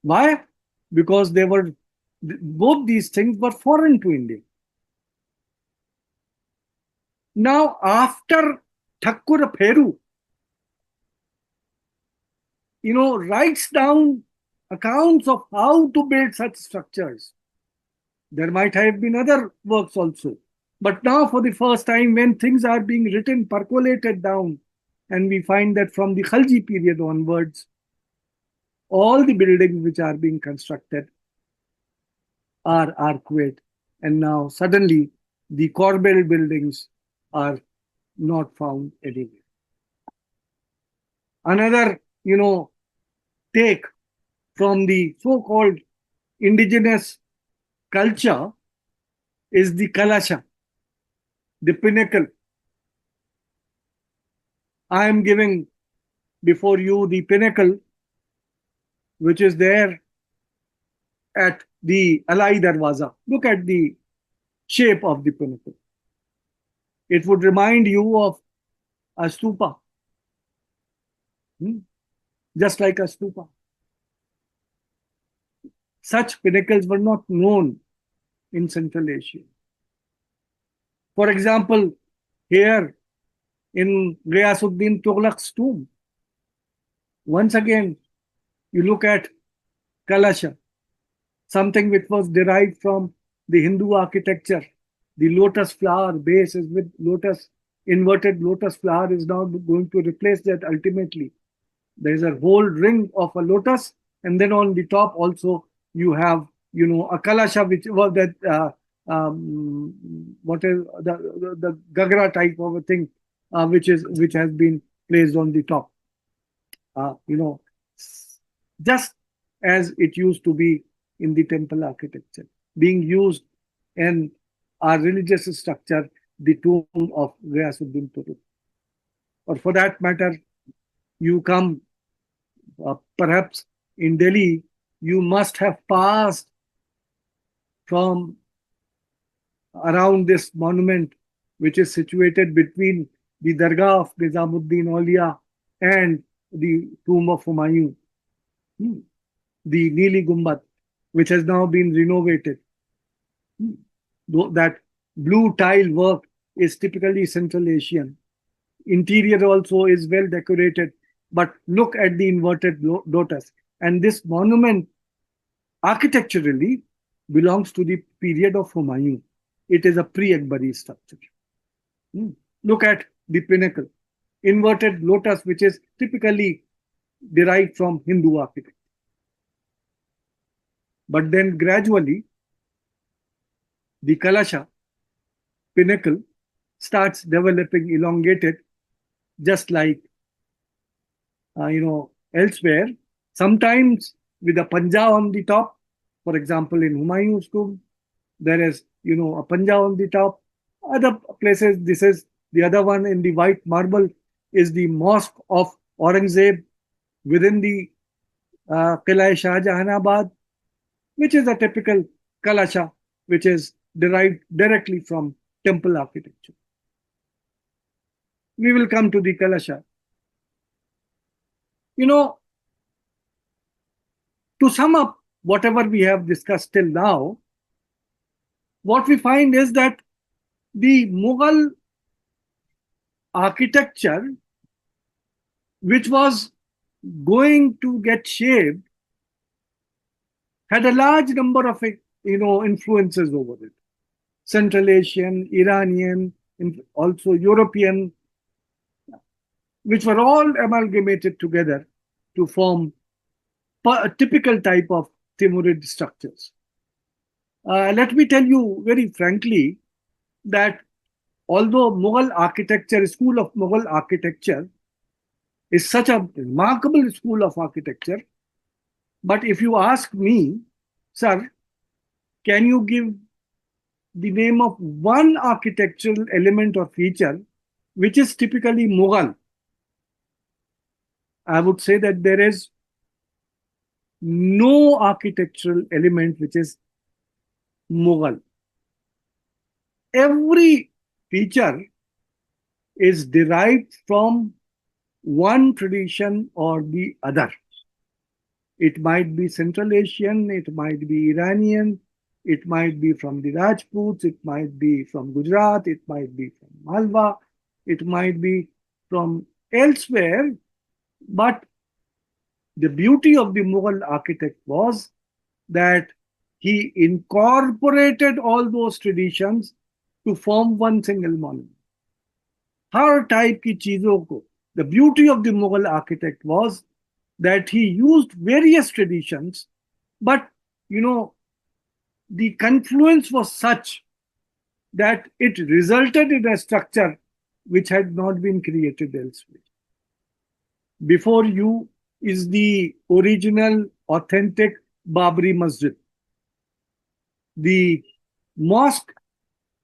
Why? Because they were both these things were foreign to India. Now, after Thakur Pheru, writes down accounts of how to build such structures. There might have been other works also. But now, for the first time, when things are being written, percolated down, and we find that from the Khalji period onwards, all the buildings which are being constructed are arcuate. And now, suddenly, the corbelled buildings are not found anywhere. Another, take from the so-called indigenous culture is the kalasha, the pinnacle. I am giving before you the pinnacle, which is there at the Alai Darwaza. Look at the shape of the pinnacle. It would remind you of a stupa, just like a stupa. Such pinnacles were not known in Central Asia. For example, here in Ghiyasuddin Tughlaq's tomb, once again, you look at Kalasha, something which was derived from the Hindu architecture. The lotus flower base is with lotus, inverted lotus flower is now going to replace that ultimately. There is a whole ring of a lotus, and then on the top also you have, a kalasha, which was that what is the gagra type of a thing, which has been placed on the top. Just as it used to be in the temple architecture, being used in our religious structure, the tomb of Ghiyasuddin Turuk. Or for that matter, you come perhaps in Delhi, you must have passed from around this monument, which is situated between the Dargah of Nizamuddin Aulia and the tomb of Humayun, the Neeli Gumbad, which has now been renovated. That blue tile work is typically Central Asian. Interior also is well decorated, but look at the inverted lotus. And this monument architecturally belongs to the period of Humayun. It is a pre-Akbari structure. Look at the pinnacle, inverted lotus, which is typically derived from Hindu architecture. But then gradually, the Kalasha pinnacle starts developing elongated, just like elsewhere. Sometimes with a panja on the top. For example, in Humayun's tomb, there is a panja on the top. Other places, this is the other one in the white marble, is the mosque of Aurangzeb within the Qila'e Shah Jahanabad, which is a typical kalasha, which is derived directly from temple architecture. We will come to the kalasha. To sum up whatever we have discussed till now, what we find is that the Mughal architecture, which was going to get shaped, had a large number of influences over it. Central Asian, Iranian, also European, which were all amalgamated together to form a typical type of Timurid structures. Let me tell you very frankly that although Mughal architecture, school of Mughal architecture, is such a remarkable school of architecture, but if you ask me, sir, can you give the name of one architectural element or feature which is typically Mughal? I would say that there is no architectural element which is Mughal. Every feature is derived from one tradition or the other. It might be Central Asian, it might be Iranian, it might be from the Rajputs, it might be from Gujarat, it might be from Malwa, it might be from elsewhere. But the beauty of the Mughal architect was that he incorporated all those traditions to form one single monument. Her type की चीजों को the beauty of the Mughal architect was that he used various traditions, but you know the confluence was such that it resulted in a structure which had not been created elsewhere. Before you is the original, authentic Babri Masjid. The mosque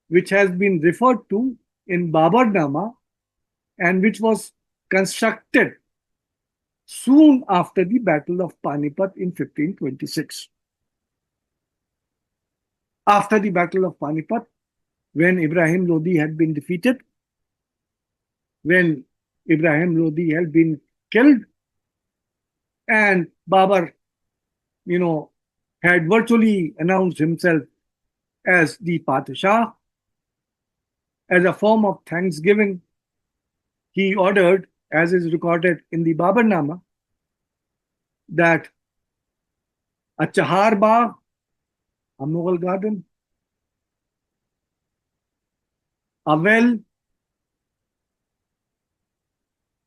which has been referred to in Babarnama and which was constructed soon after the Battle of Panipat in 1526. After the Battle of Panipat, when Ibrahim Lodi had been defeated, when Ibrahim Lodi had been killed, and Babar, had virtually announced himself as the Padshah, as a form of thanksgiving, he ordered, as is recorded in the Babarnama, that a Chahar Bagh, a Mughal garden, a well,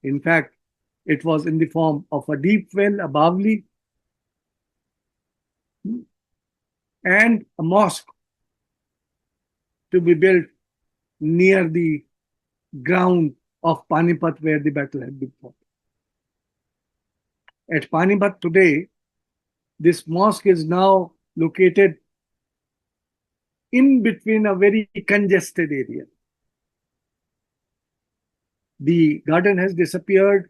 in fact, it was in the form of a deep well, a Bavli, and a mosque to be built near the ground of Panipat where the battle had been fought. At Panipat today, this mosque is now located in between a very congested area. The garden has disappeared.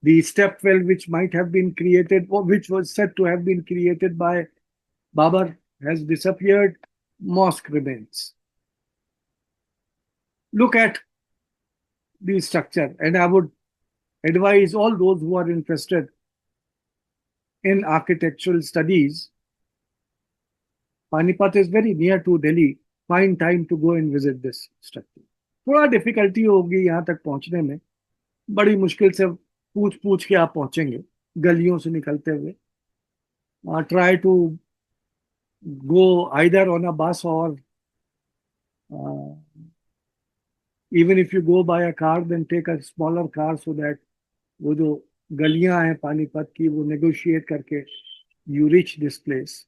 The step well, which might have been created, or which was said to have been created by Babar, has disappeared. Mosque remains. Look at the structure, and I would advise all those who are interested in architectural studies. Panipat is very near to Delhi. Find time to go and visit this structure. थोड़ा difficulty होगी यहाँ तक पहुंचने में, बड़ी मुश्किल से पूछ पूछ के आप पहुंचेंगे गलियों से निकलते हुए. Try to go either on a bus or even if you go by a car, then take a smaller car so that वो जो गलियां हैं पानीपत की वो negotiate करके you reach this place.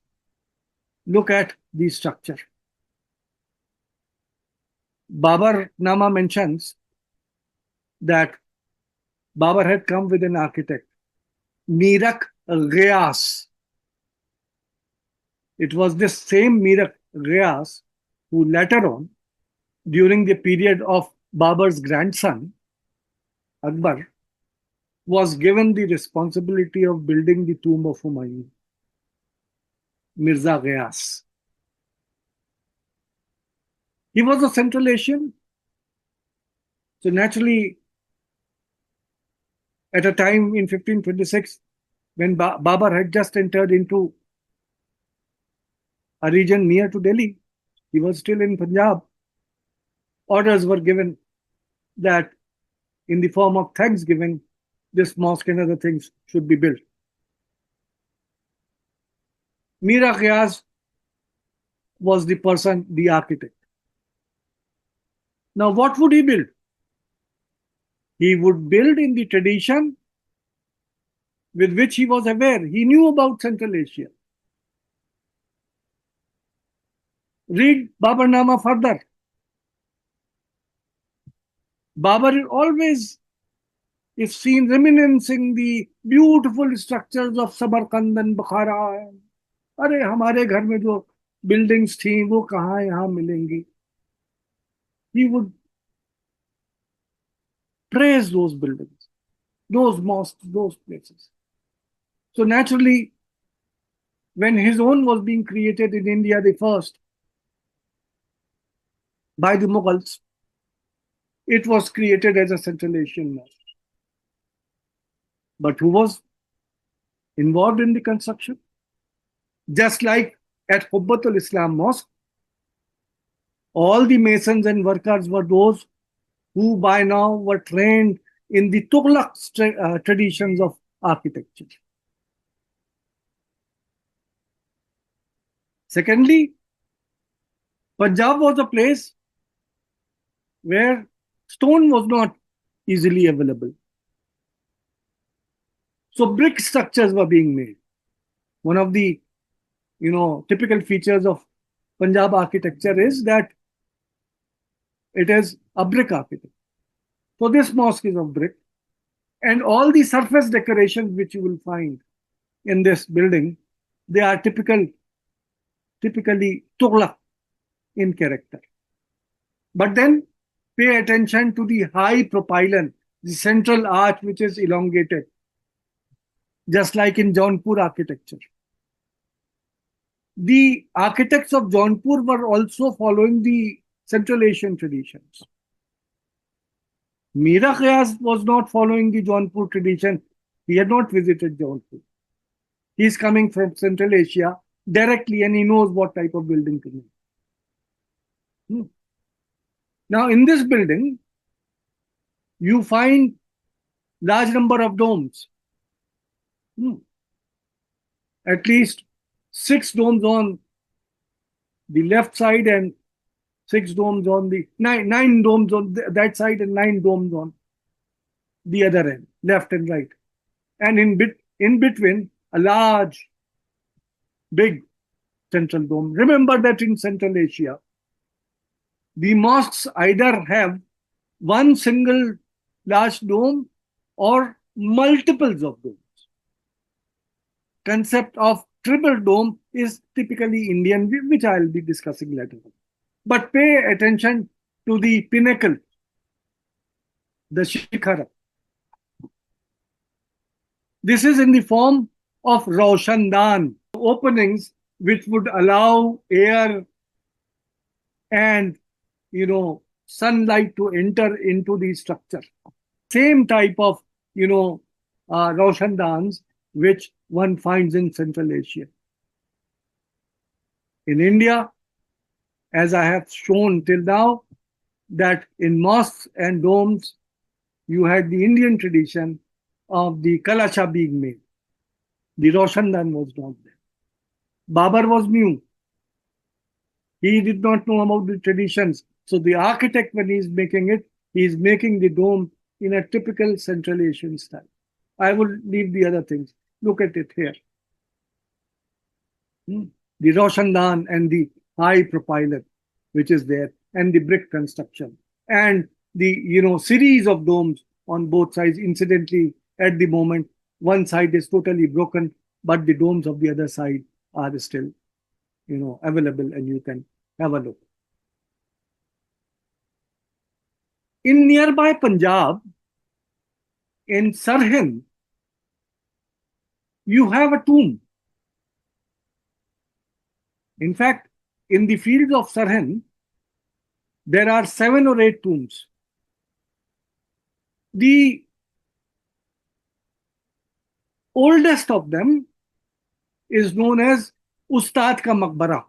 Look at the structure. Babarnama mentions that Babar had come with an architect, Mirak Ghiyas. It was this same Mirak Ghiyas who later on, during the period of Babar's grandson, Akbar, was given the responsibility of building the tomb of Humayun, Mirza Ghiyas. He was a Central Asian, so naturally, at a time in 1526, when Babar had just entered into a region near to Delhi, he was still in Punjab. Orders were given that in the form of thanksgiving, this mosque and other things should be built. Mira Ghiyas was the person, the architect. Now, what would he build? He would build in the tradition with which he was aware. He knew about Central Asia. Read Babarnama further. Babar always is seen reminiscing the beautiful structures of Samarkand and Bukhara. अरे हमारे घर में जो buildings थी वो कहाँ यहाँ मिलेंगी? He would praise those buildings, those mosques, those places. So naturally, when his own was being created in India the first by the Mughals, it was created as a Central Asian mosque. But who was involved in the construction? Just like at Hubbatul Islam Mosque, all the masons and workers were those who by now were trained in the Tughlaq traditions of architecture. Secondly, Punjab was a place where stone was not easily available. So brick structures were being made. One of the typical features of Punjab architecture is that it is a brick architecture. So this mosque is of brick, and all the surface decorations which you will find in this building, they are typically Tughlaq in character. But then pay attention to the high propylon, the central arch which is elongated, just like in Jaunpur architecture. The architects of Jaunpur were also following the Central Asian traditions. Mira Ghiyas was not following the Jaunpur tradition. He had not visited Jaunpur. He is coming from Central Asia directly, and he knows what type of building to make. Now, in this building, you find large number of domes. At least 6 domes on the left side and 6 domes on the nine domes on that side and 9 domes on the other end, left and right. And in between, a large, big central dome. Remember that in Central Asia, the mosques either have one single large dome or multiples of domes. Concept of triple dome is typically Indian, which I'll be discussing later on. But pay attention to the pinnacle, the shikhara. This is in the form of Roshandan, openings which would allow air and sunlight to enter into the structure. Same type of Roshandans which one finds in Central Asia. In India, as I have shown till now, that in mosques and domes, you had the Indian tradition of the Kalasha being made. The Roshandan was not there. Babar was new. He did not know about the traditions. So the architect, when he is making it, he is making the dome in a typical Central Asian style. I will leave the other things. Look at it here. The Roshandan and the high propylon, which is there, and the brick construction, and the series of domes on both sides. Incidentally, at the moment, one side is totally broken, but the domes of the other side are still available, and you can have a look. In nearby Punjab, in Sirhind, you have a tomb. In fact, in the fields of Sirhind, there are 7 or 8 tombs. The oldest of them is known as Ustad Ka Maqbara.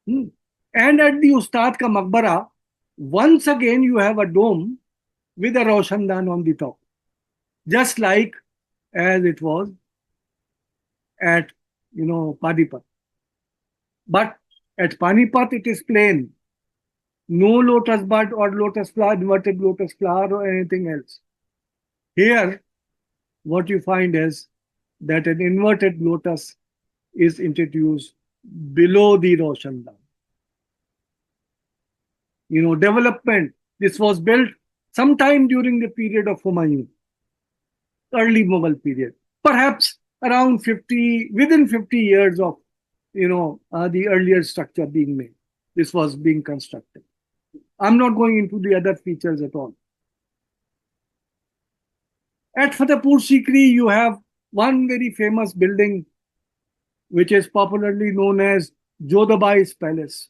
And at the Ustad Ka Maqbara, once again you have a dome with a Roshandan on the top, just like as it was at Panipat. But at Panipat it is plain, no lotus bud or lotus flower, inverted lotus flower or anything else. Here, what you find is that an inverted lotus is introduced below the Roshandan. Development. This was built sometime during the period of Humayun, early Mughal period, perhaps around within 50 years of the earlier structure being made. This was being constructed. I'm not going into the other features at all. At Fatehpur Sikri, you have one very famous building, which is popularly known as Jodhabai's Palace.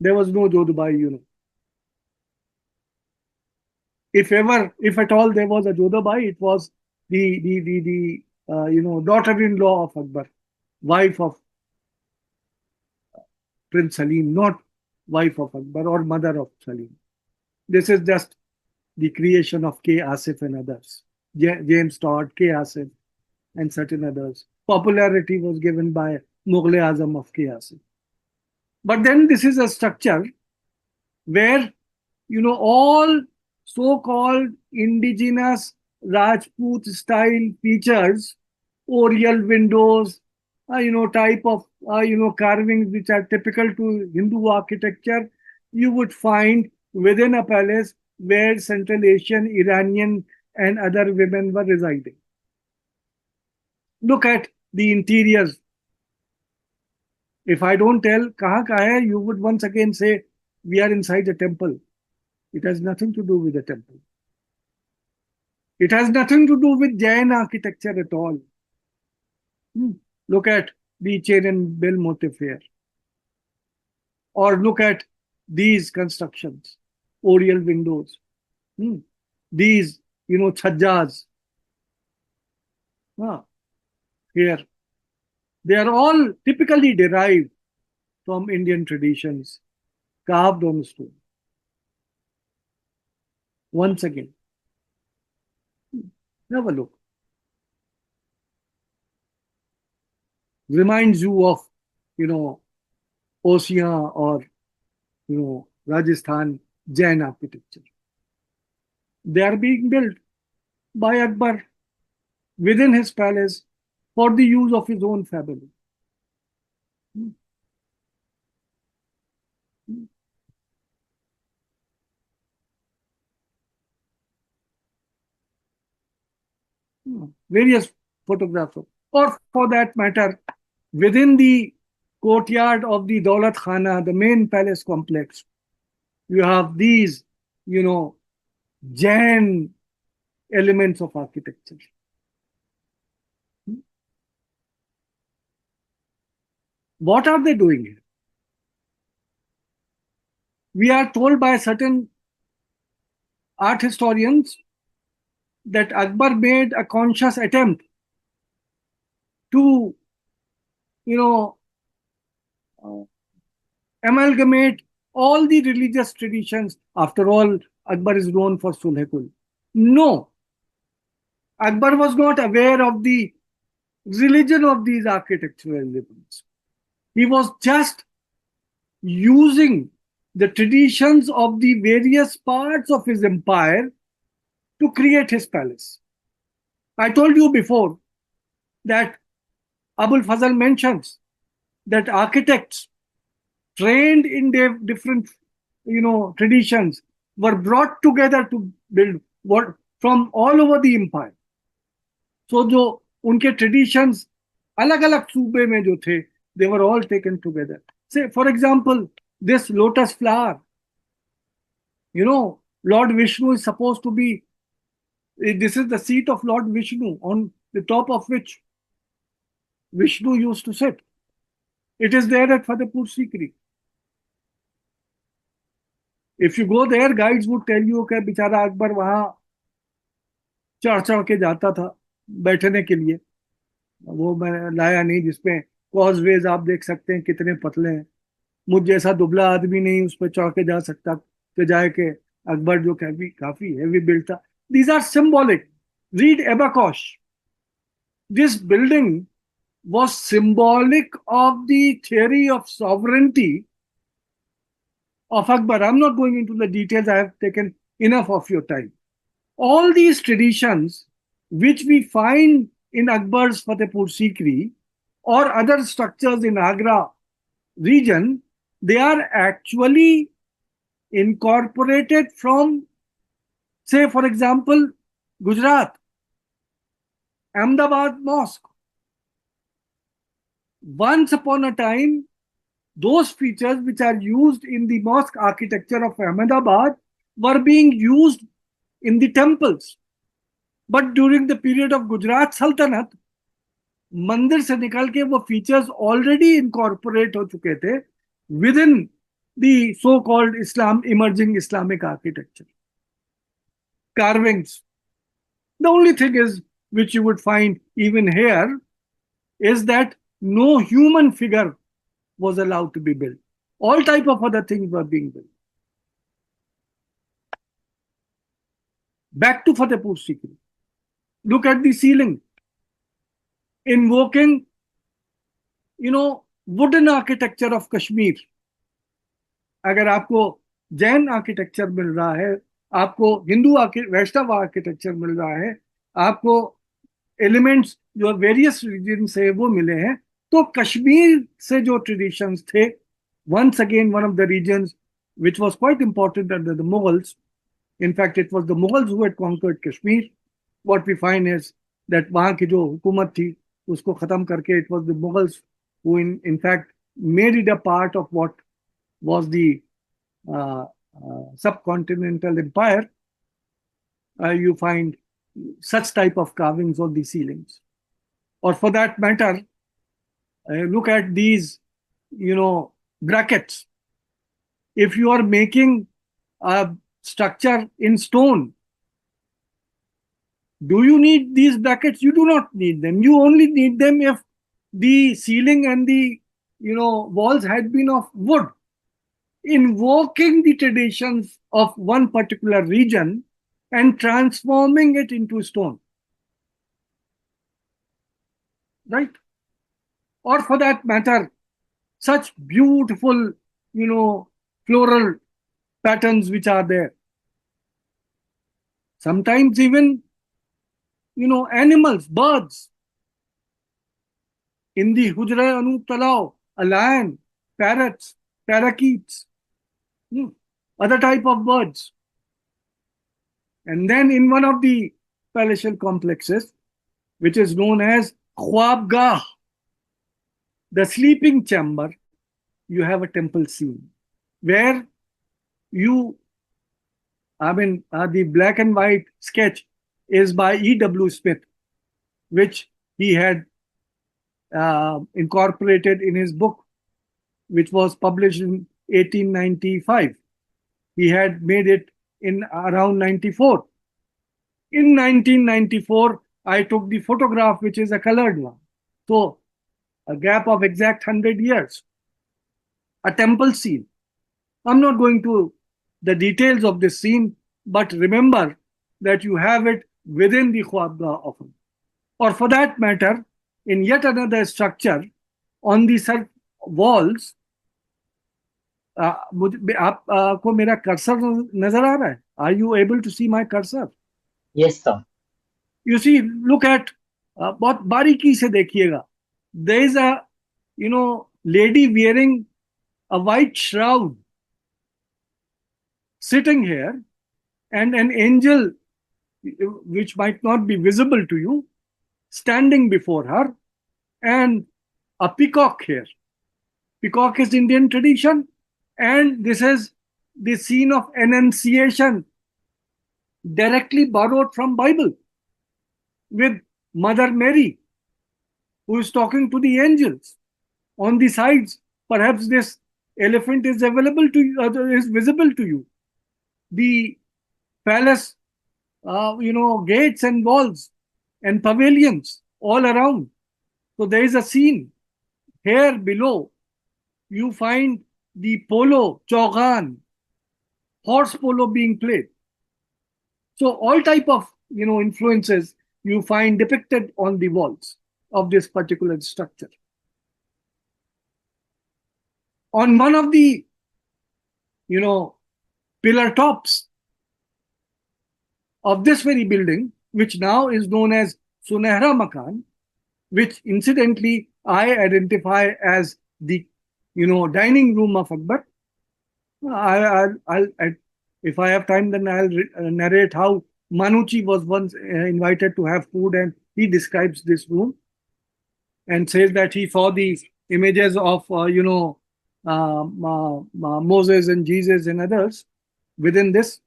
There was no Jodhabai. If ever, if at all, there was a Jodhabai, it was the daughter-in-law of Akbar, wife of Prince Salim, not wife of Akbar or mother of Salim. This is just the creation of K. Asif and others. James Todd, K. Asif, and certain others. Popularity was given by Mughal Azam of K. Asif. But then this is a structure where, all so-called indigenous Rajput style features, oriel windows, type of, carvings which are typical to Hindu architecture, you would find within a palace where Central Asian, Iranian, and other women were residing. Look at the interiors. If I don't tell kahan ka hai, you would once again say we are inside a temple. It has nothing to do with the temple. It has nothing to do with Jain architecture at all. Look at the chain and bell motif here. Or look at these constructions, oriel windows. These, chhajjas. Here. They are all typically derived from Indian traditions, carved on stone. Once again, have a look. Reminds you of, Osia or, Rajasthan Jain architecture. They are being built by Akbar within his palace for the use of his own family. Various photographs, or for that matter, within the courtyard of the Daulat Khana, the main palace complex, you have these, Jain elements of architecture. What are they doing here? We are told by certain art historians that Akbar made a conscious attempt to, amalgamate all the religious traditions. After all, Akbar is known for Sulhekul. No, Akbar was not aware of the religion of these architectural elements. He was just using the traditions of the various parts of his empire to create his palace. I told you before that Abul Fazl mentions that architects trained in different, traditions were brought together to build what from all over the empire. So जो उनके traditions अलग-अलग सूबे में जो थे, they were all taken together. Say, for example, this lotus flower, Lord Vishnu is supposed to be, this is the seat of Lord Vishnu, on the top of which Vishnu used to sit. It is there at Fatehpur Sikri. If you go there, guides would tell you कि बेचारा अकबर वहां चढ़ के जाता था बैठने के लिए. वो मैं लाया नहीं, जिसपे कॉजवेज आप देख सकते हैं कितने पतले हैं. मुझ जैसा दुबला आदमी नहीं उस पर चढ़ के जा सकता, तो जाए के अकबर जो काफी हेवी बिल्ड था. These are symbolic. Read Abakosh. This building was symbolic of the theory of sovereignty of Akbar. I'm not going into the details. I have taken enough of your time. All these traditions which we find in Akbar's Fatehpur Sikri or other structures in Agra region, they are actually incorporated from, say, for example, Gujarat, Ahmedabad Mosque. Once upon a time, those features which are used in the mosque architecture of Ahmedabad were being used in the temples. But during the period of Gujarat Sultanate, मंदिर से निकल के वो features already incorporate हो चुके थे with in the so called Islam emerging Islamic architecture carvings. The only thing is, which you would find even here, is that no human figure was allowed to be built. All type of other things were being built. Back to Fatehpur Sikri. Look at the ceiling, invoking, wooden architecture of Kashmir. अगर आपको Jain architecture मिल रहा है, आपको हिंदू वैष्णव architecture मिल रहा है, आपको elements जो various reason से वो मिले हैं, तो कश्मीर से जो ट्रेडिशंस थे, once again one of the regions which was quite important under the Mughals. In fact, it was the Mughals who had conquered Kashmir. What we find is that वहाँ की जो हुकूमत थी उसको खत्म करके, it was the Mughals who in fact made it a part of what was the subcontinental empire. You find such type of carvings on the ceilings. Or for that matter, look at these, brackets. If you are making a structure in stone, do you need these brackets? You do not need them. You only need them if the ceiling and the walls had been of wood, invoking the traditions of one particular region and transforming it into stone. Right? Or for that matter, such beautiful, floral patterns which are there. Sometimes even, animals, birds. In the Hujra Anup Talao, a lion, parrots, parakeets, other type of birds. And then in one of the palatial complexes, which is known as Khwabgah, the sleeping chamber, you have a temple scene where the black and white sketch is by E.W. Smith, which he had incorporated in his book, which was published in 1895. He had made it in around 94. In 1994, I took the photograph, which is a colored one. So, a gap of exact 100 years. A temple scene. I'm not going to the details of this scene, but remember that you have it within the Khwabgah often. Or for that matter, in yet another structure, on the walls, आपको मेरा cursor नजर आ रहा है? Are you able to see my cursor? Yes, sir. You see, look at, बहुत बारीकी से देखिएगा. There is a, lady wearing a white shroud sitting here, and an angel, which might not be visible to you, standing before her, and a peacock here. Peacock is Indian tradition, and this is the scene of Annunciation, directly borrowed from Bible, with Mother Mary, who is talking to the angels. On the sides, perhaps this elephant is available to you, is visible to you. The palace, gates and walls and pavilions all around. So there is a scene. Here below, you find the polo, chaugan, horse polo being played. So all type of, influences you find depicted on the walls of this particular structure. On one of the, pillar tops of this very building, which now is known as Sunehra Makan, which incidentally I identify as the, dining room of Akbar. If I have time, then I'll narrate how Manuchi was once invited to have food, and he describes this room and says that he saw the images of, Moses and Jesus and others within this.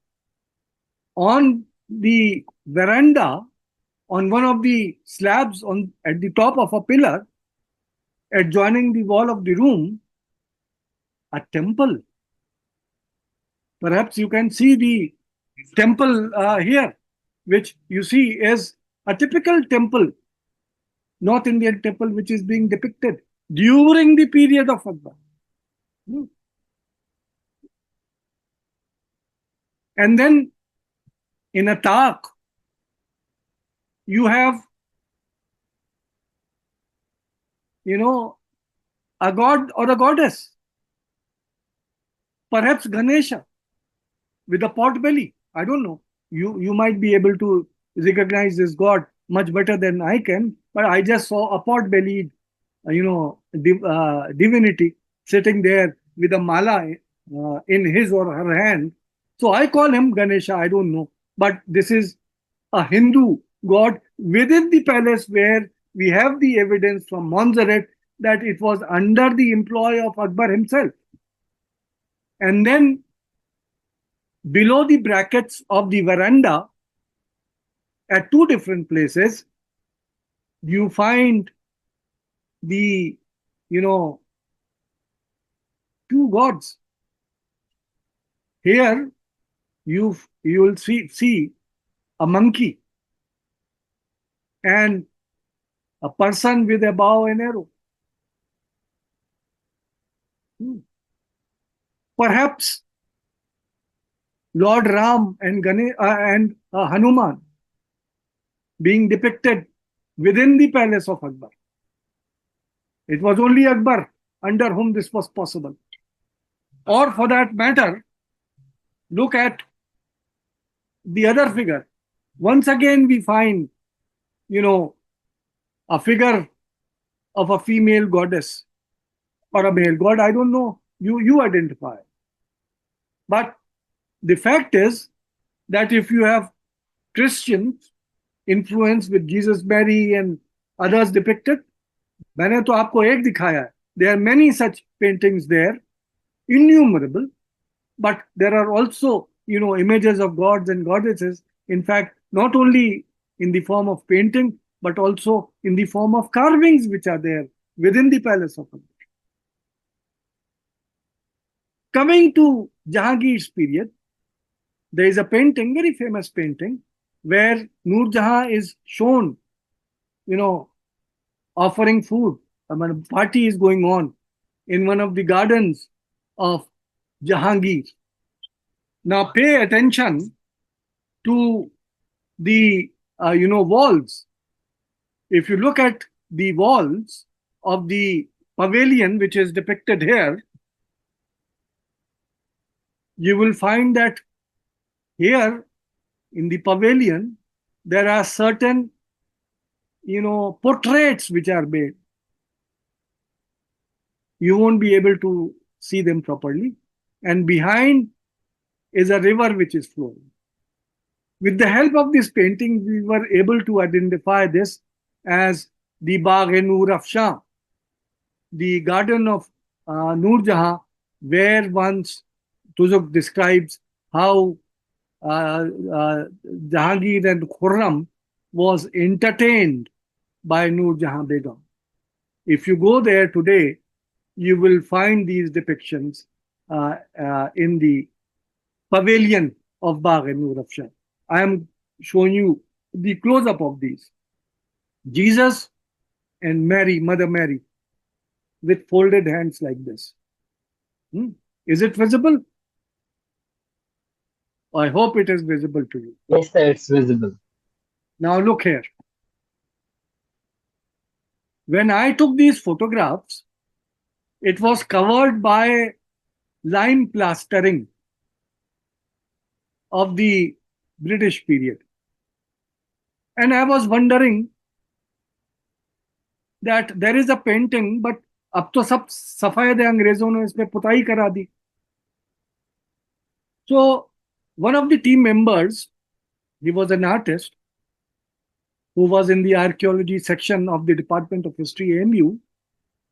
On the veranda, on one of the slabs at the top of a pillar adjoining the wall of the room a temple. Perhaps you can see the temple here, which you see is a typical temple, North Indian temple, which is being depicted during the period of Akbar. And then in a talk, you have, a god or a goddess, perhaps Ganesha with a pot belly. I don't know. You might be able to recognize this god much better than I can, but I just saw a pot bellied, divinity sitting there with a mala in his or her hand. So I call him Ganesha. I don't know. But this is a Hindu god within the palace where we have the evidence from Montserrat that it was under the employ of Akbar himself. And then below the brackets of the veranda, at two different places, you find the, two gods. Here, you will see a monkey and a person with a bow and arrow. Perhaps Lord Ram and Hanuman being depicted within the palace of Akbar. It was only Akbar under whom this was possible. Or for that matter, look at the other figure. Once again, we find, a figure of a female goddess or a male god. I don't know. You identify. But the fact is that if you have Christians influence with Jesus, Mary and others depicted, मैंने तो आपको एक दिखाया है. There are many such paintings there, innumerable, but there are also, images of gods and goddesses. In fact, not only in the form of painting, but also in the form of carvings which are there within the palace of Akbar. Coming to Jahangir's period, there is a painting, very famous painting, where Noor Jahan is shown, offering food. I mean, a party is going on in one of the gardens of Jahangir. Now pay attention to the, walls. If you look at the walls of the pavilion, which is depicted here, you will find that here in the pavilion, there are certain, portraits which are made. You won't be able to see them properly. And behind is a river which is flowing. With the help of this painting, we were able to identify this as the Bagh-e-Noor Afshan, the garden of Noor Jahan, where once Tuzuk describes how Jahangir and Khurram was entertained by Noor Jahan Begum. If you go there today, you will find these depictions in the pavilion of Bagh-e-Noor Afshan. I am showing you the close-up of these. Jesus and Mary, Mother Mary, with folded hands like this. Is it visible? I hope it is visible to you. Yes, sir, it's visible. Now look here. When I took these photographs, it was covered by lime plastering of the British period. And I was wondering that there is a painting, but अब तो सब सफेद है, अंग्रेजों ने इसमें पुताई करा दी. So one of the team members, he was an artist who was in the archaeology section of the Department of History, AMU.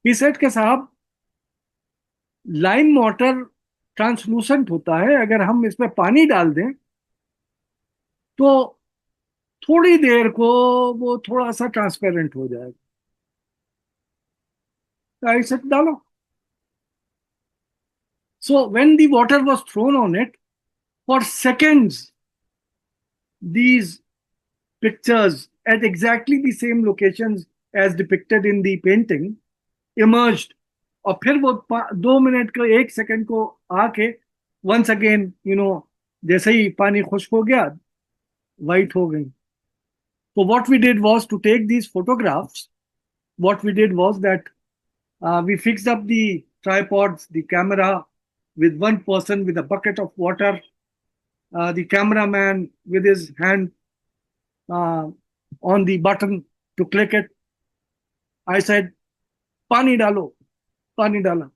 He said कि साहब लाइम वाटर ट्रांसलूसेंट होता है, अगर हम इसमें पानी डाल दें तो थोड़ी देर को वो थोड़ा सा ट्रांसपेरेंट हो जाएगा, ऐसे डालो. So when the water was thrown on it, for seconds, these pictures at exactly the same locations as depicted in the painting emerged. और फिर वो 2 मिनट को 1 सेकंड को आके once again, जैसे ही पानी खुश्क हो गया, white हो गई. So what we did was to take these photographs. What we did was that we fixed up the tripods, the camera, with one person with a bucket of water, the cameraman with his hand uh, on the button to click it. I said, Pani dalo, Pani dala.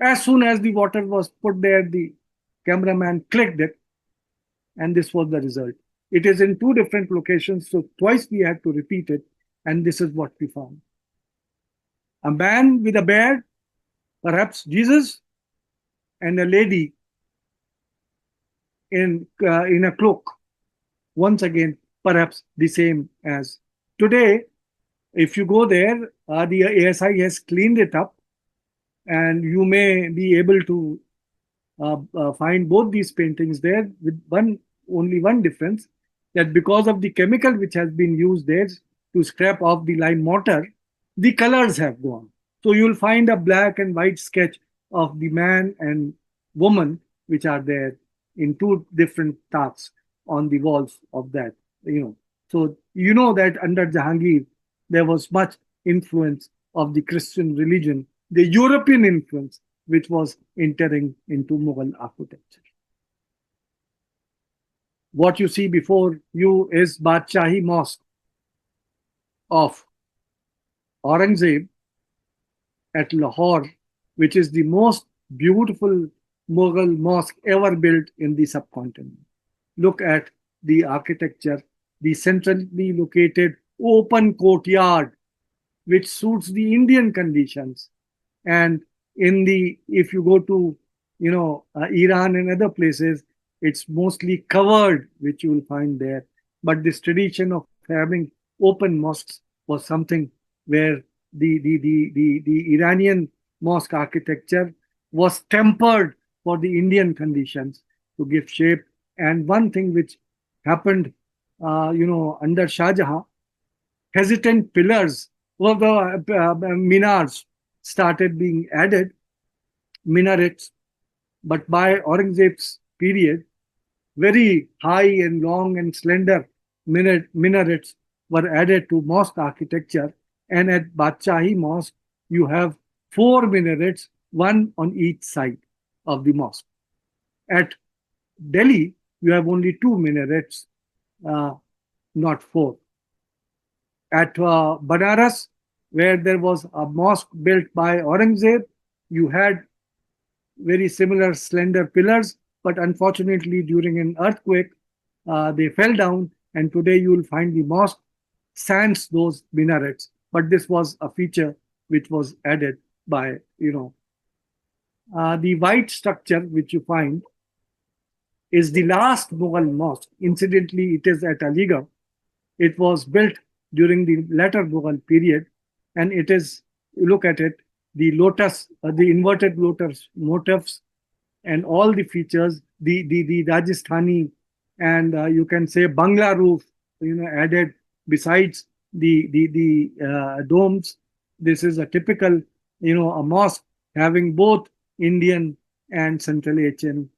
As soon as the water was put there, the cameraman clicked it, and this was the result. It is in two different locations, so twice we had to repeat it, and this is what we found. A man with a beard, perhaps Jesus, and a lady in a cloak. Once again, perhaps the same as today. If you go there, the ASI has cleaned it up, and you may be able to find both these paintings there, with only one difference, that because of the chemical which has been used there to scrap off the lime mortar, the colors have gone. So you'll find a black and white sketch of the man and woman which are there in two different tasks on the walls of that. So you know that under Jahangir there was much influence of the Christian religion, the European influence which was entering into Mughal architecture. What you see before you is Badshahi Mosque of Aurangzeb at Lahore, which is the most beautiful Mughal mosque ever built in the subcontinent. Look at the architecture, the centrally located open courtyard, which suits the Indian conditions. And if you go to Iran and other places, it's mostly covered, which you will find there. But this tradition of having open mosques was something where the Iranian mosque architecture was tempered for the Indian conditions to give shape. And one thing which happened, under Shah Jahan, hesitant pillars, minars started being added, minarets. But by Aurangzeb's period, very high and long and slender minarets were added to mosque architecture. And at Badshahi Mosque, you have 4 minarets, one on each side of the mosque. At Delhi, you have only 2 minarets, not 4. At Banaras, where there was a mosque built by Aurangzeb, you had very similar slender pillars, but unfortunately during an earthquake, they fell down, and today you will find the mosque sans those minarets. But this was a feature which was added by, the white structure which you find is the last Mughal mosque. Incidentally, it is at Aligarh. It was built during the latter Mughal period, and it is, you look at it, the lotus, the inverted lotus motifs, and all the features, the Rajasthani, and you can say Bangla roof, added besides the domes. This is a typical, a mosque having both Indian and Central Asian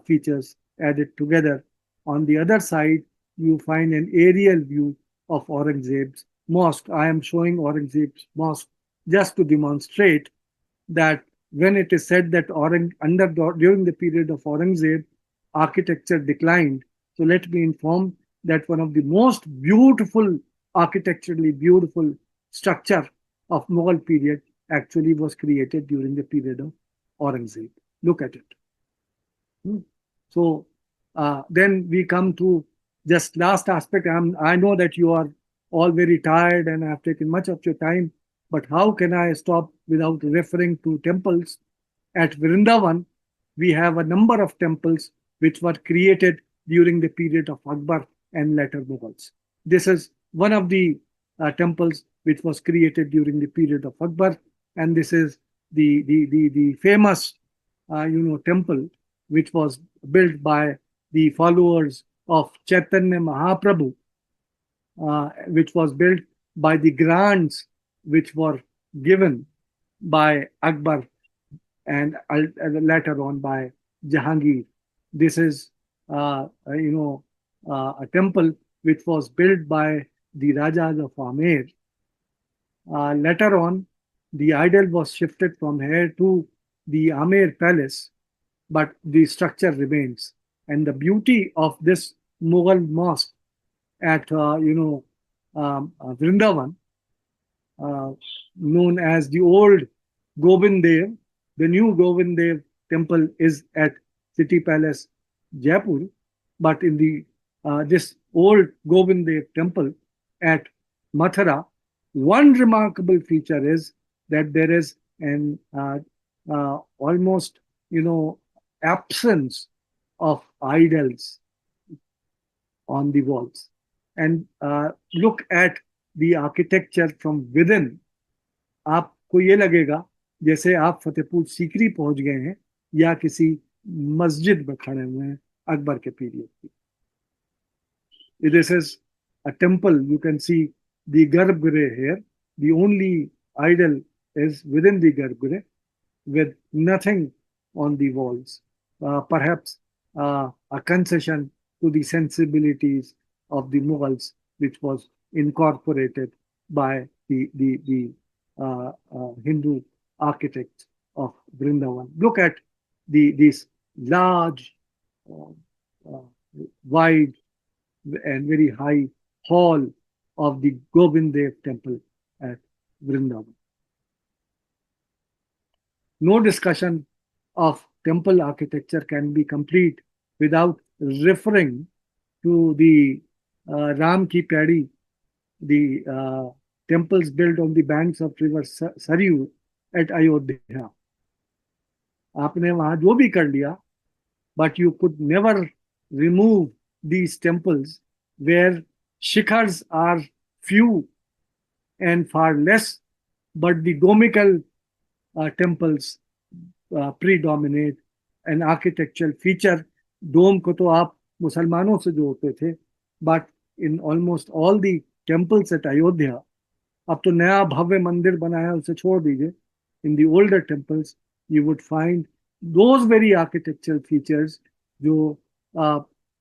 features added together. On the other side, you find an aerial view of Aurangzeb's mosque. I am showing Aurangzeb's mosque just to demonstrate that when it is said that during the period of Aurangzeb, architecture declined. So let me inform that one of the most beautiful, architecturally beautiful structure of Mughal period actually was created during the period of Aurangzeb. Look at it. So then we come to just last aspect. I know that you are all very tired and I have taken much of your time, but how can I stop without referring to temples? At Vrindavan, we have a number of temples which were created during the period of Akbar and later Mughals. This is one of the temples which was created during the period of Akbar, and this is the famous temple which was built by the followers of Chaitanya Mahaprabhu, which was built by the grants which were given by Akbar and later on by Jahangir. This is, a temple which was built by the Rajas of Amer. Later on, the idol was shifted from here to the Amer palace, but the structure remains. And the beauty of this Mughal mosque at Vrindavan, uh, known as the old Govind Dev. The new Govind Dev temple is at City Palace, Jaipur, but in the this old Govind Dev temple at Mathura, one remarkable feature is that there is an almost absence of idols on the walls. And look at the architecture from within. आपको ये लगेगा जैसे आप फतेहपुर सीकरी पहुंच गए हैं या किसी मस्जिद में खड़े हुए हैं अकबर के पीरियड की. This is a temple. You can see the Garbhagriha here. The only idol is within the Garbhagriha with nothing on the walls. Perhaps a concession to the sensibilities of the Mughals, which was incorporated by the Hindu architects of Vrindavan. Look at this large, wide, and very high hall of the Govind Dev temple at Vrindavan. No discussion of temple architecture can be complete without referring to the Ram Ki Padi, the temples built on the banks of river Saryu at Ayodhya. आपने वहां जो भी कर लिया, but you could never remove these temples where shikhars are few and far less, but the domical temples predominate. An architectural feature, dome को तो आप मुसलमानों से जोड़ते थे, but in almost all the temples at Ayodhya, अब तो नया भव्य मंदिर बना है उसे छोड़ दीजिए. In the older temples, you would find those very architectural features जो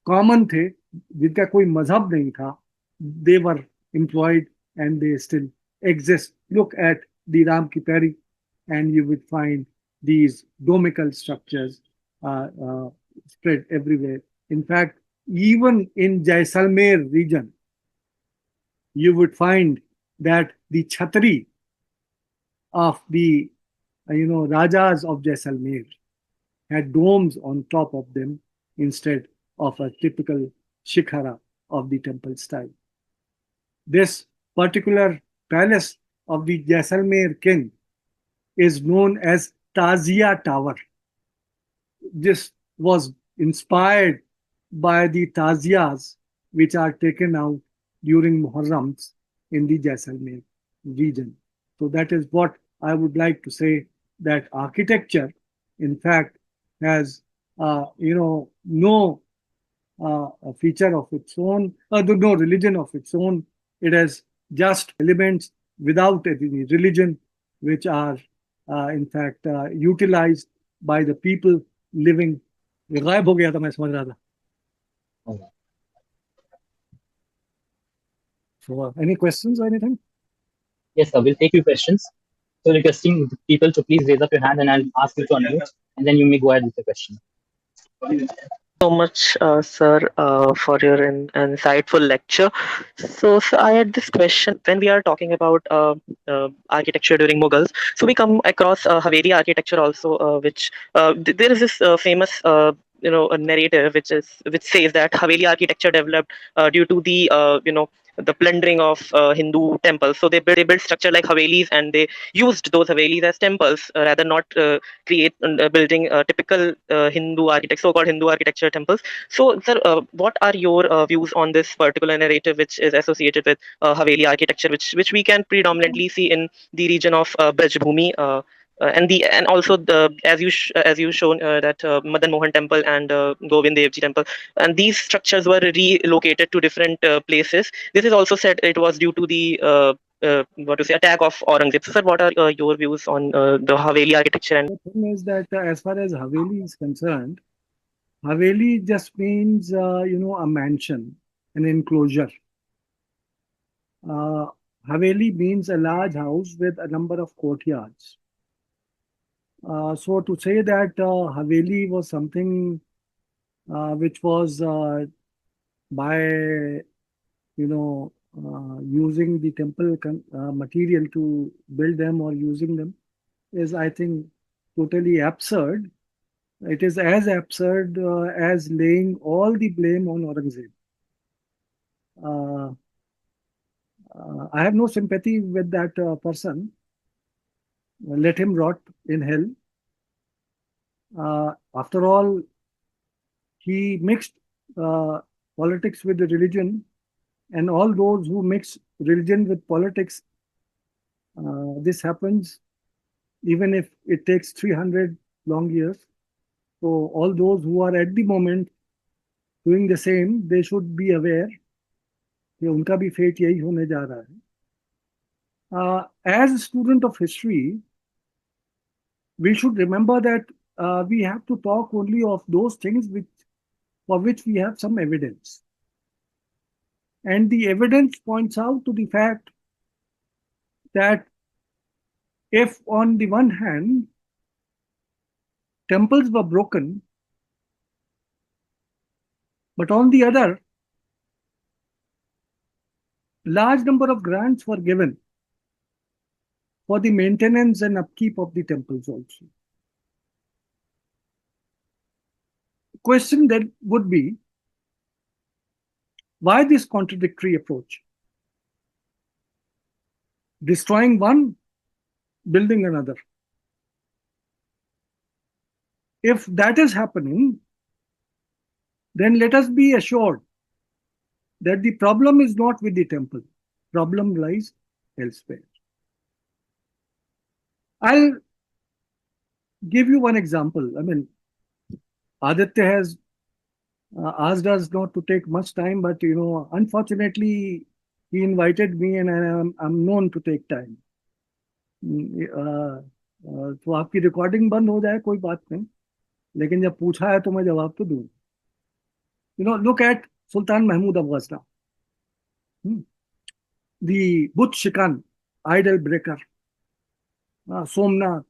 common थे, जिनका कोई मजहब नहीं था. They were employed and they still exist. Look at the Ram Ki Pari and you would find these domical structures spread everywhere. In fact, even in Jaisalmer region, you would find that the chhatri of the Rajas of Jaisalmer had domes on top of them instead of a typical shikhara of the temple style. This particular palace of the Jaisalmer king is known as Tazia Tower. This was inspired by the taziyas which are taken out during Muharrams in the Jaisalmer region. So that is what I would like to say, that architecture, in fact, has no a feature of its own, no religion of its own. It has just elements without any religion, which are in fact utilized by the people living. गायब हो गया था, मैं समझ रहा था. So, any questions or anything? Yes, sir. We'll take your questions. So requesting people to please raise up your hand and I'll ask you to unmute and then you may go ahead with the question. So much, sir, for your insightful lecture. So, I had this question. When we are talking about architecture during Mughals, so we come across Haveli architecture also, which there is this famous a narrative which says that Haveli architecture developed due to the plundering of Hindu temples. So they built structure like Havelis, and they used those Havelis as temples, rather not create building typical Hindu architect, so-called Hindu architecture temples. So, sir, what are your views on this particular narrative, which is associated with Haveli architecture, which we can predominantly see in the region of Braj Bhumi, and also the as you shown that Madan Mohan temple and Govind Dev Ji temple, and these structures were relocated to different places. This is also said it was due to the what to say attack of Aurangzeb. So, sir, what are your views on the Haveli architecture and The thing is that as far as Haveli is concerned, Haveli just means, a mansion, an enclosure. Uh, Haveli means a large house with a number of courtyards. So to say that Haveli was something which was by using the temple material to build them or using them is, I think, totally absurd. It is as absurd as laying all the blame on Aurangzeb. Uh, I have no sympathy with that person. Let him rot in hell. After all, he mixed uh, politics with the religion, and all those who mix religion with politics, this happens even if it takes 300 long years. So all those who are at the moment doing the same, they should be aware कि उनका भी fate यही होने जा रहा है. As a student of history, we should remember that we have to talk only of those things for which we have some evidence. And the evidence points out to the fact that if on the one hand, temples were broken, but on the other, large number of grants were given for the maintenance and upkeep of the temples also. Question then would be, why this contradictory approach? Destroying one, building another. If that is happening, then let us be assured that the problem is not with the temple. Problem lies elsewhere. I'll give you one example. I mean, Aditya has asked us not to take much time, but unfortunately, he invited me, and I'm known to take time. तो आपकी recording बंद हो जाए कोई बात नहीं, लेकिन जब पूछा है तो मैं जवाब तो दूं. Look at Sultan Mahmud of Ghazna, the Butt Shikan, idol breaker, Somnath,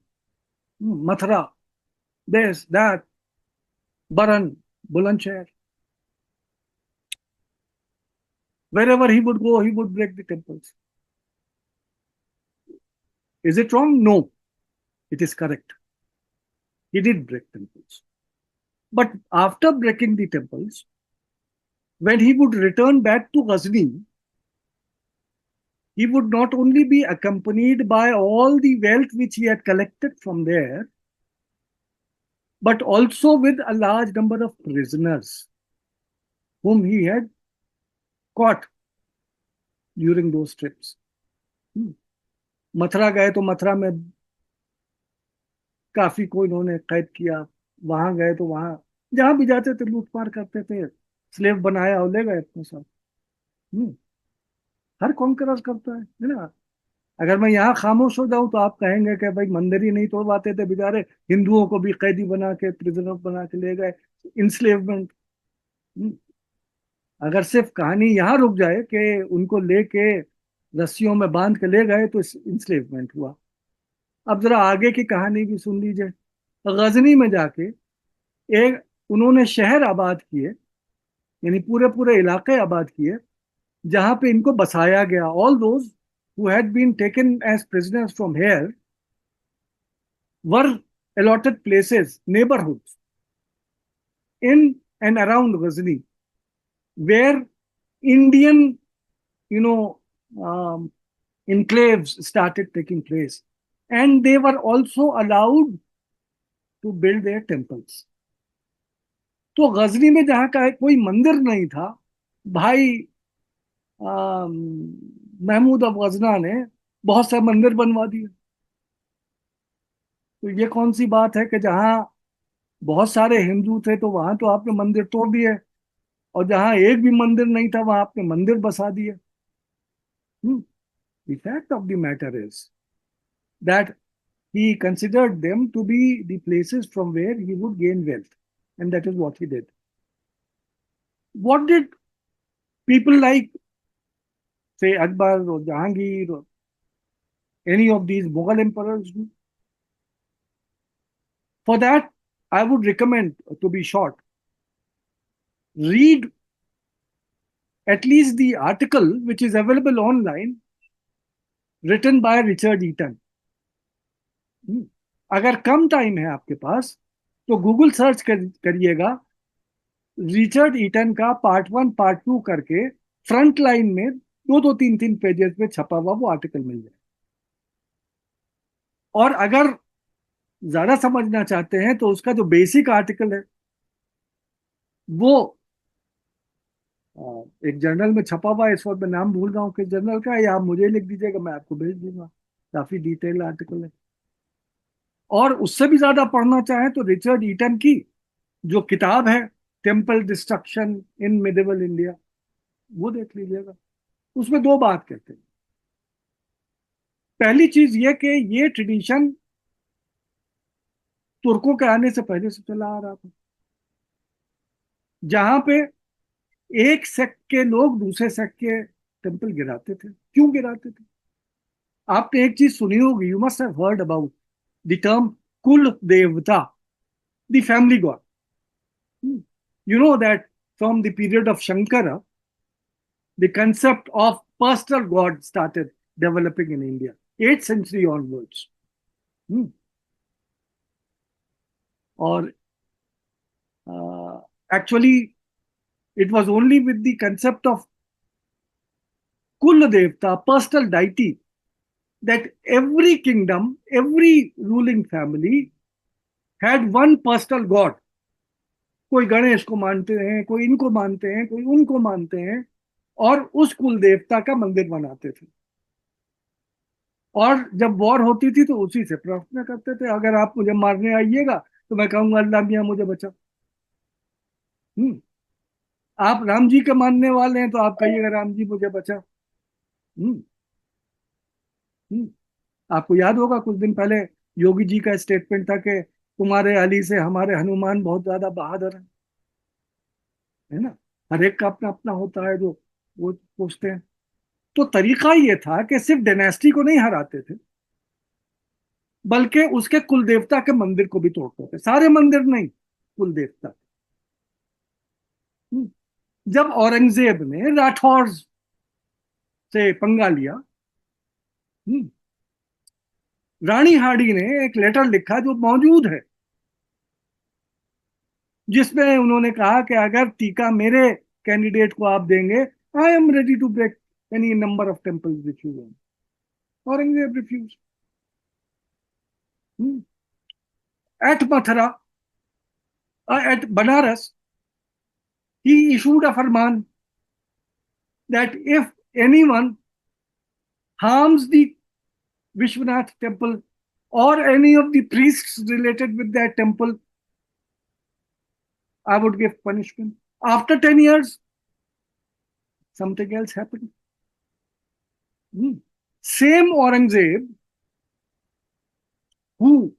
Mathura, this, that, Baran, Bulandshahr. Wherever he would go, he would break the temples. Is it wrong? No, it is correct. He did break temples. But after breaking the temples, when he would return back to Ghazni, he would not only be accompanied by all the wealth which he had collected from there, but also with a large number of prisoners whom he had caught during those trips. Mathura गए तो मथुरा में काफी को इन्होंने कैद किया, वहां गए तो वहां जहां भी जाते थे लूटमार करते थे, स्लेव बनाया और ले गए अपने साथ. हर कॉन्करर करता है ना. अगर मैं यहाँ खामोश हो जाऊं तो आप कहेंगे कि भाई मंदिर ही नहीं तोड़वाते थे बेचारे, हिंदुओं को भी कैदी बना के प्रिजनर बना के ले गए, इंस्लेवमेंट. अगर सिर्फ कहानी यहाँ रुक जाए कि उनको लेके रस्सियों में बांध के ले गए तो इंस्लेवमेंट हुआ. अब जरा आगे की कहानी भी सुन लीजिए. गजनी में जाके एक उन्होंने शहर आबाद किए, यानी पूरे पूरे इलाके आबाद किए जहां पे इनको बसाया गया. All those who had been taken as prisoners from here were allotted places, neighborhoods. in and around Ghazni, where Indian, you know, enclaves started taking place. And they were also allowed to build their temples. तो गजनी में जहाँ का कोई मंदिर नहीं था, भाई महमूद अब गजना ने बहुत से मंदिर बनवा दिए। तो ये कौन सी बात है कि जहाँ बहुत सारे हिंदू थे तो वहां तो आपने मंदिर तोड़ दिए, और जहां एक भी मंदिर नहीं था वहां आपने मंदिर बसा दिए। The fact of the matter is that he considered them to be the places from where he would gain wealth, and that is what he did. What did people like, say, Akbar or Jahangir or any of these Mughal emperors do? For that, I would recommend, to be short, read at least the article which is available online written by Richard Eaton. अगर कम time है आपके पास तो Google search करिएगा, Richard eaten का part 1 part 2 करके front line में 2-2 3-3 pages में छपा हुआ वो आर्टिकल मिल जाए। और अगर ज्यादा समझना चाहते हैं तो उसका जो बेसिक आर्टिकल है वो एक जर्नल में छपा हुआ है। इस वक्त मैं नाम भूल रहा हूँ किस जर्नल का है, या आप मुझे लिख दीजिएगा, मैं आपको भेज दूंगा। काफी डिटेल आर्टिकल है। और उससे भी ज्यादा पढ़ना चाहें तो रिचर्ड ईटन की जो किताब है temple destruction in medieval India, वो देख लीजिएगा। उसमें 2 बात कहते हैं। पहली चीज ये कि ये ट्रेडिशन तुर्कों के आने से पहले से चला आ रहा था, जहां पे एक सेक्ट के लोग दूसरे सेक्ट के टेम्पल गिराते थे। क्यों गिराते थे? आपने एक चीज सुनी होगी, you must have heard about the term कुल देवता, the family God. You know that from the period of Shankara, the concept of personal God started developing in India, 8th century onwards. Or actually, it was only with the concept of Kul Devta, personal deity, that every kingdom, every ruling family had one personal God. कोई गणेश को मानते हैं, कोई इनको मानते हैं, कोई उनको मानते हैं, और उस कुल देवता का मंदिर बनाते थे। और जब वॉर होती थी तो उसी से प्रार्थना करते थे। अगर आप मुझे मारने आइएगा तो मैं कहूंगा अल्लाह मियां मुझे बचा। आप राम जी के मानने वाले हैं तो आप कहिएगा राम जी मुझे बचा। हम्म आपको याद होगा कुछ दिन पहले योगी जी का स्टेटमेंट था कि तुम्हारे अली से हमारे हनुमान बहुत ज्यादा बहादुर है ना। हर एक का अपना अपना होता है जो वो पूछते हैं। तो तरीका ये था कि सिर्फ डायनेस्टी को नहीं हराते थे, बल्कि उसके कुल देवता के मंदिर को भी तोड़ते थे। सारे मंदिर नहीं, कुल देवता। जब औरंगजेब ने राठौर से पंगा लिया, रानी हाड़ी ने एक लेटर लिखा जो मौजूद है, जिसमें उन्होंने कहा कि अगर टीका मेरे कैंडिडेट को आप देंगे, I am ready to break any number of temples which you want. Aurangzeb refuse. At Mathura, at Banaras, he issued a farman that if anyone harms the Vishwanath temple or any of the priests related with that temple, I would give punishment. After 10 years, something else happened. Same Aurangzeb who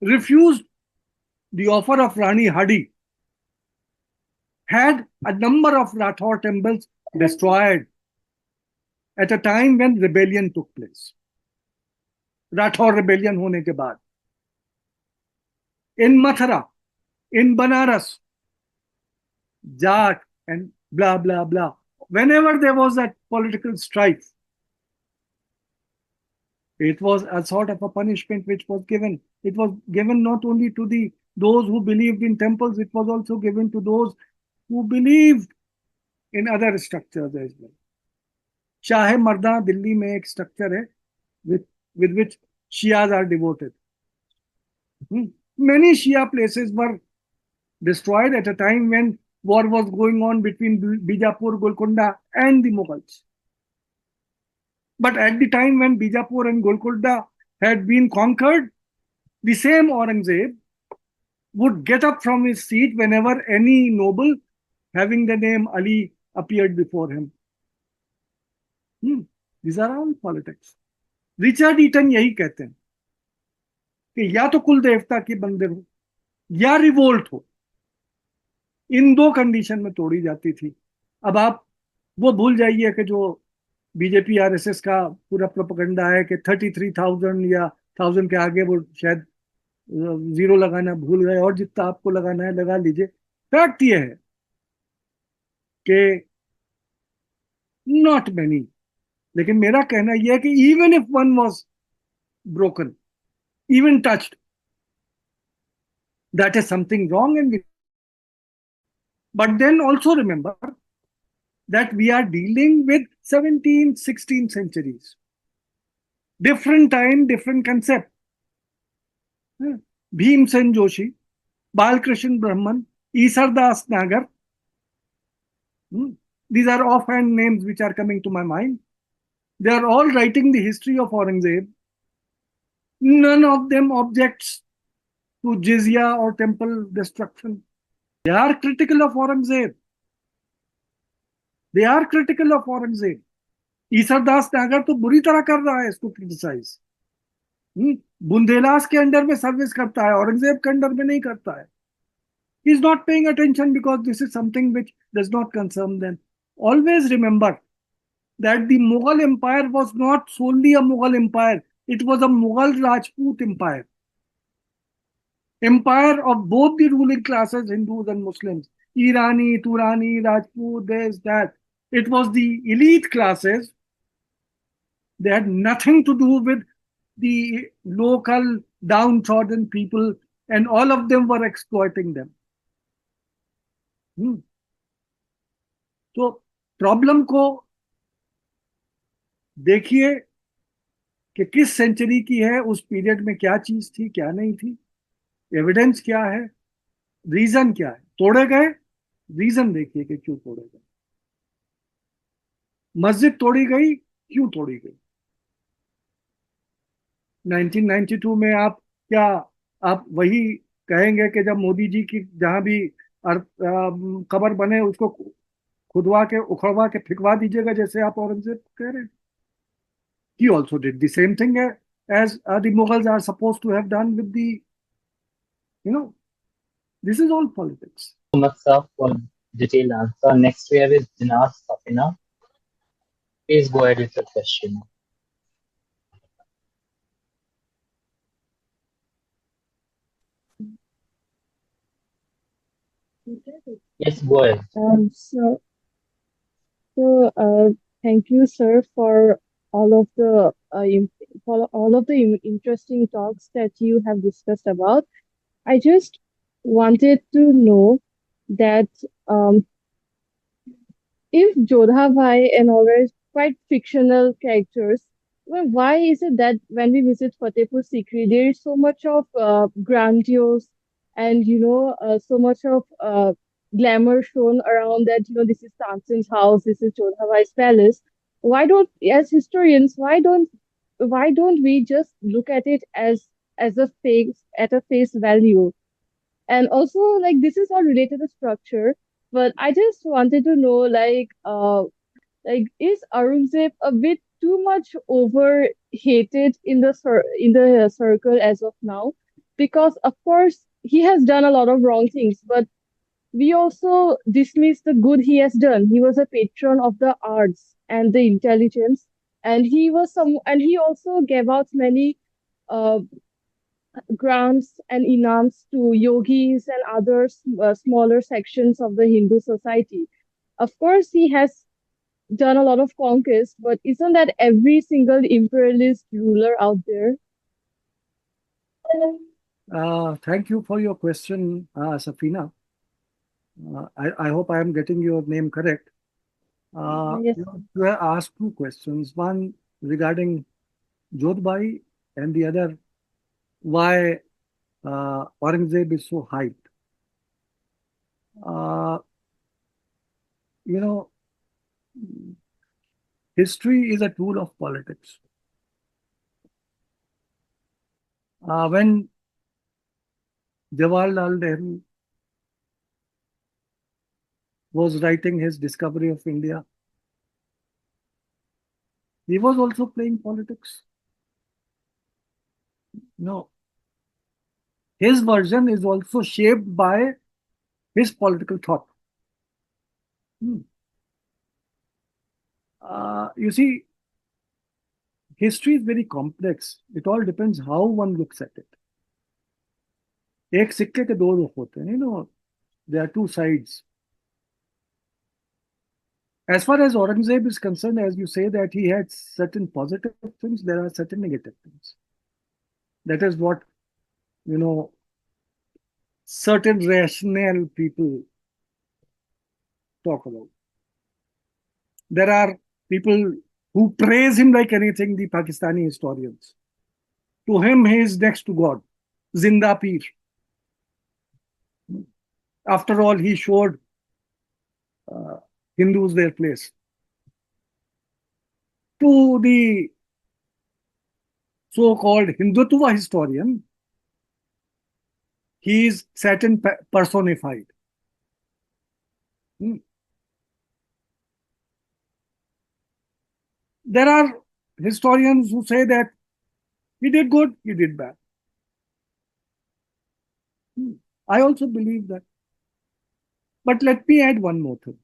refused the offer of Rani Hadi had a number of Rathore temples destroyed at a time when rebellion took place. Rathore rebellion होने के बाद in Mathura, in Banaras, Jat and blah blah blah. Whenever there was that political strife, it was a sort of a punishment which was given. It was given not only to the those who believed in temples. It was also given to those who believed in other structures as well. Shah Marda, Delhi में एक structure है with which Shias are devoted. Many Shia places were destroyed at a time when war was going on between Bijapur, Golconda and the Mughals. But at the time when Bijapur and Golconda had been conquered, the same Aurangzeb would get up from his seat whenever any noble having the name Ali appeared before him. These are all politics. Richard Eaton यही कहते हैं कि या तो कुल देवता के मंदिर हो या रिवोल्ट हो, इन दो कंडीशन में तोड़ी जाती थी. अब आप वो भूल जाइए कि जो बीजेपी आरएसएस का पूरा प्रोपेगेंडा है कि 33,000 या 1000 के आगे वो शायद जीरो लगाना भूल गए, और जितना आपको लगाना है लगा लीजिए. फैक्ट ये है कि नॉट मेनी. लेकिन मेरा कहना यह है कि even if one was broken, even touched, that is something wrong. But then also remember that we are dealing with 17th, 16th centuries. Different time, different concept. Bhimsen Joshi, Balkrishnan Brahman, Isardas Nagar. These are offhand names which are coming to my mind. They are all writing the history of Aurangzeb. None of them objects to jizya or temple destruction. They are critical of Aurangzeb. They are critical of Aurangzeb. Isardas नागर तो बुरी तरह कर रहा है इसको criticise. Bundelas के under में सर्विस करता है, औरंगजेब के अंडर में नहीं करता है. He is not paying attention because this is something which does not concern them. Always remember that the Mughal Empire was not solely a Mughal Empire. It was a Mughal Rajput Empire. Empire of both the ruling classes, Hindus and Muslims. Irani, Turani, Rajput, this, that. It was the elite classes. They had nothing to do with the local downtrodden people, and all of them were exploiting them. तो problem को देखिए कि किस century की है, उस period में क्या चीज थी, क्या नहीं थी, एविडेंस क्या है, रीजन क्या है. तोड़े गए, रीजन देखिए कि क्यों तोड़े गए. मस्जिद तोड़ी गई, क्यों तोड़ी गई. 1992 में आप वही कहेंगे कि जब मोदी जी की जहां भी कब्र बने उसको खुदवा के उखड़वा के फिकवा दीजिएगा, जैसे आप औरंगजेब कह रहे हैं. He also did the same thing as the Mughals are supposed to have done with the, this is all politics. So much, sir, for detailed answer. Next we have is Dinar Safina. Please go ahead with your question. Yes, go ahead. Thank you, sir, for all of the interesting talks that you have discussed about. I just wanted to know that if Jodha Bhai and all are quite fictional characters, well, why is it that when we visit Fatehpur Sikri, there is so much of grandiose and so much of glamour shown around that this is Tansin's house, this is Jodha Bhai's palace. Why don't, as historians, why don't we just look at it as a face value? And also, like, this is not related to structure, but I just wanted to know, like, is Aurangzeb a bit too much over hated in the circle as of now? Because of course he has done a lot of wrong things, but we also dismiss the good he has done. He was a patron of the arts and the intelligence, and he also gave out many grants and inams to yogis and other smaller sections of the Hindu society. Of course, he has done a lot of conquest, but isn't that every single imperialist ruler out there? Thank you for your question, Safina. I hope I am getting your name correct. Yes, You have asked two questions. One regarding Jodhbhai, and the other why Aurangzeb is so hyped. Uh, you know, history is a tool of politics. When Jawaharlal Nehru was writing his discovery of India, he was also playing politics. No, his version is also shaped by his political thought. Hmm. You see, history is very complex. It all depends how one looks at it. एक सिक्के के दो रुख होते हैं, there are two sides. As far as Aurangzeb is concerned, as you say that he had certain positive things, there are certain negative things. That is what, you know, certain rational people talk about. There are people who praise him like anything, the Pakistani historians. To him, he is next to God, Zinda Peer. After all, he showed Hindus their place. To the so-called Hindutva historian, he is Satan personified. Hmm. There are historians who say that he did good, he did bad. Hmm. I also believe that. But let me add one more thing.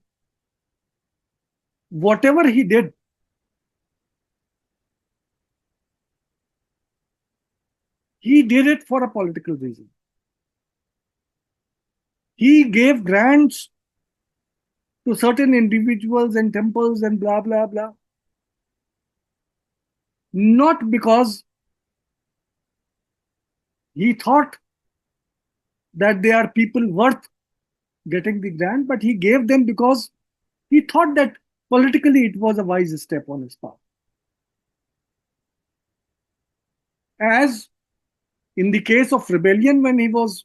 Whatever he did, he did it for a political reason. He gave grants to certain individuals and temples and blah, blah, blah. Not because he thought that they are people worth getting the grant, but he gave them because he thought that politically it was a wise step on his part. As in the case of rebellion, when he was,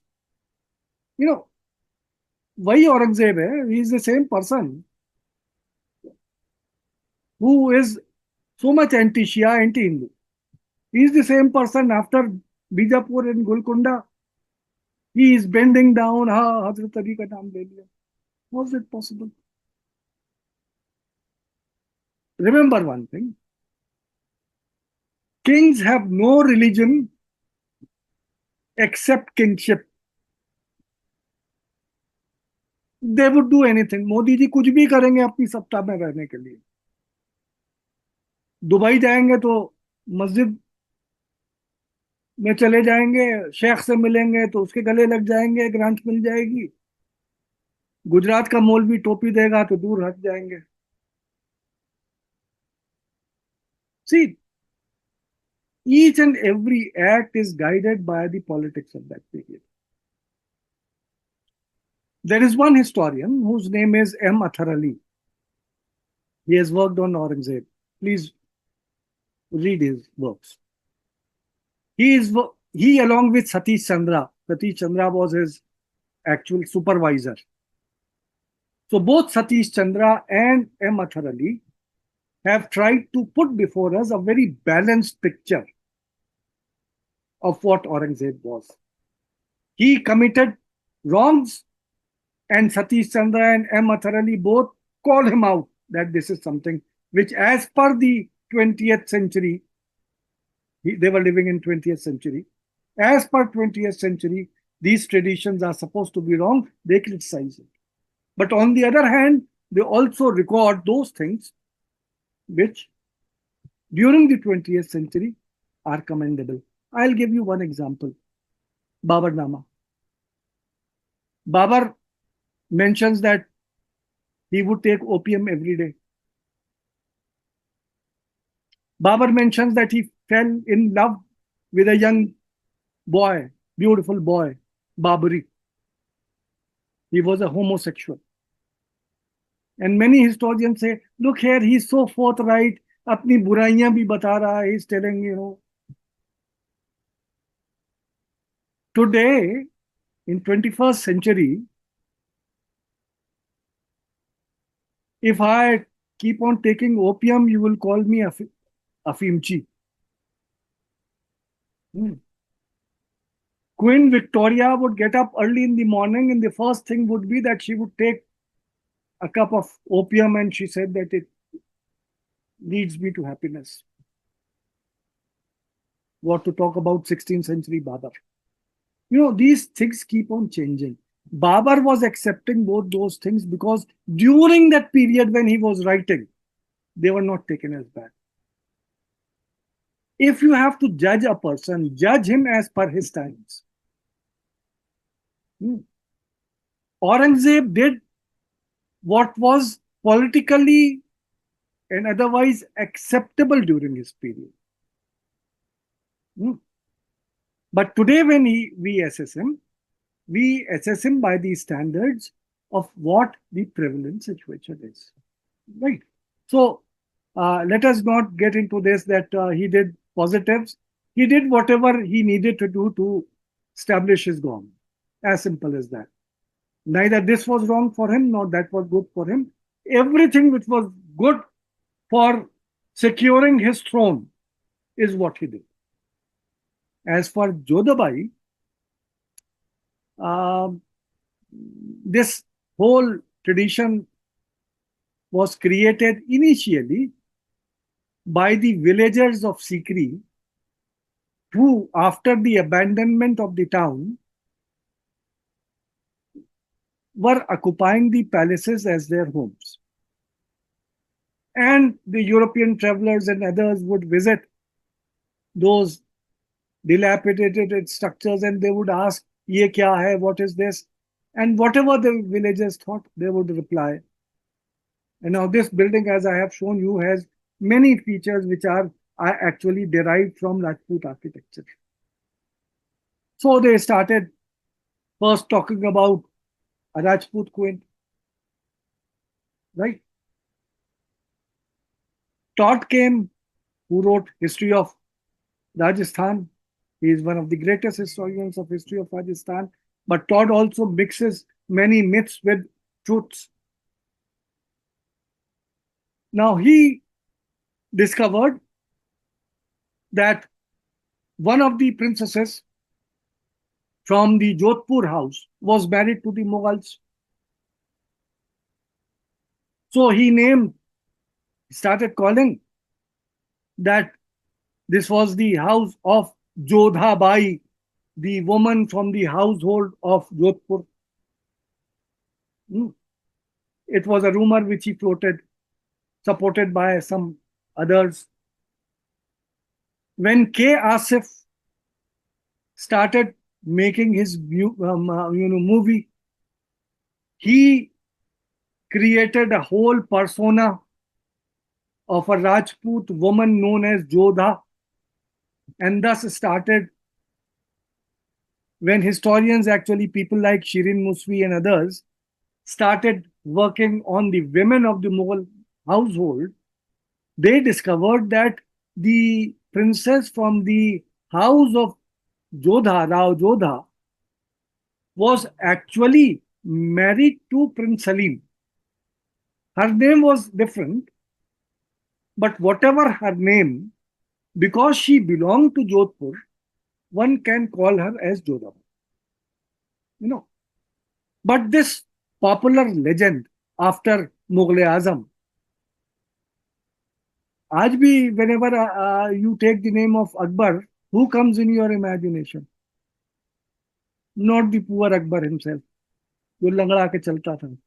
why Aurangzeb hai, he is the same person who is so much anti-Shia, anti-Hindu. He is the same person after Bijapur and Golconda. He is bending down, Hazrat Ali ka naam le liya. How is it possible? Remember one thing. Kings have no religion except kingship. They would do anything. Modi ji कुछ भी करेंगे अपनी सत्ता में रहने के लिए. Dubai जाएंगे तो मस्जिद में चले जाएंगे, शेख से मिलेंगे तो उसके गले लग जाएंगे, ग्रांट मिल जाएगी. गुजरात का मौलवी टोपी देगा तो दूर हट जाएंगे. See, each and every act is guided by the politics of that period. There is one historian whose name is M. Athar Ali. He has worked on Aurangzeb. Please read his works. He along with Satish Chandra. Satish Chandra was his actual supervisor. So both Satish Chandra and M. Athar Ali have tried to put before us a very balanced picture of what Aurangzeb was. He committed wrongs, and Satish Chandra and M. Athar Ali both call him out that this is something which, as per the 20th century, they were living in 20th century. As per 20th century, these traditions are supposed to be wrong. They criticize it. But on the other hand, they also record those things which, during the 20th century, are commendable. I'll give you one example. Babarnama. Babar mentions that he would take opium every day. Babar mentions that he fell in love with a young boy beautiful boy, Babri. He was a homosexual. And many historians say, look here, he's so forthright. अपनी बुराइयां भी बता रहा है. He's telling, today, in 21st century, if I keep on taking opium, you will call me Afimchi. Queen Victoria would get up early in the morning, and the first thing would be that she would take a cup of opium, and she said that it leads me to happiness. What to talk about 16th century Babar? These things keep on changing. Babar was accepting both those things because during that period when he was writing, they were not taken as bad. If you have to judge a person, judge him as per his times. Aurangzeb did what was politically and otherwise acceptable during his period. But today when we assess him by the standards of what the prevalent situation is. Right. So let us not get into this that he did positives. He did whatever he needed to do to establish his government. As simple as that. Neither this was wrong for him, nor that was good for him. Everything which was good for securing his throne is what he did. As for Jodhabai, this whole tradition was created initially by the villagers of Sikri, who, after the abandonment of the town, were occupying the palaces as their homes. And the European travelers and others would visit those dilapidated structures and they would ask, "Ye kya hai? What is this?" And whatever the villagers thought, they would reply. And now this building, as I have shown you, has many features which are actually derived from Rajput architecture. So they started first talking about a Rajput queen, right? Todd came, who wrote History of Rajasthan. He is one of the greatest historians of history of Rajasthan. But Todd also mixes many myths with truths. Now he discovered that one of the princesses from the Jodhpur house was married to the Mughals. So he started calling that this was the house of Jodha Bai, the woman from the household of Jodhpur. It was a rumor which he floated, supported by some others. When K. Asif started making his movie, he created a whole persona of a Rajput woman known as Jodha, and thus started when historians, actually people like Shirin Muswi and others, started working on the women of the Mughal household. They discovered that the princess from the house of Jodha, Rao Jodha, was actually married to Prince Salim. Her name was different, but whatever her name, because she belonged to Jodhpur, one can call her as Jodha. But this popular legend after Mughal-e-Azam, आज भी, whenever you take the name of Akbar, who comes in your imagination? Not the poor Akbar himself, जो लंगड़ा के चलता था.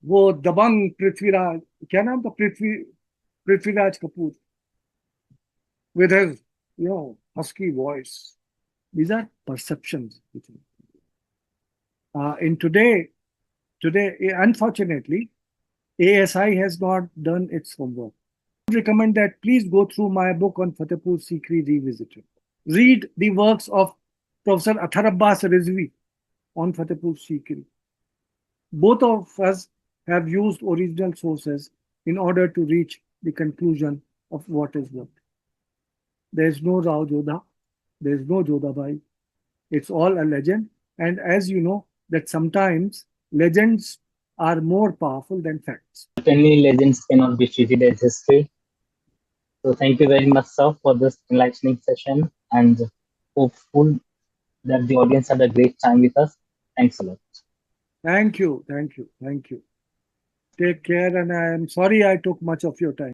वो दबंग पृथ्वीराज, क्या नाम था? Prithviraj Kapoor, with his husky voice. These are perceptions. In today, unfortunately, ASI has not done its homework. I would recommend that please go through my book on Fatehpur Sikri Revisited. Read the works of Professor Athar Abbas Rizvi on Fatehpur Sikri. Both of us have used original sources in order to reach the conclusion of what is what. There is no Rao Jodha, there is no Jodhabai. It's all a legend. And as you know, that sometimes legends are more powerful than facts. Certainly, legends cannot be treated as history. So, thank you very much, sir, for this enlightening session, and hopeful that the audience had a great time with us. Thanks a lot. Thank you, thank you, thank you. Take care, and I am sorry I took much of your time.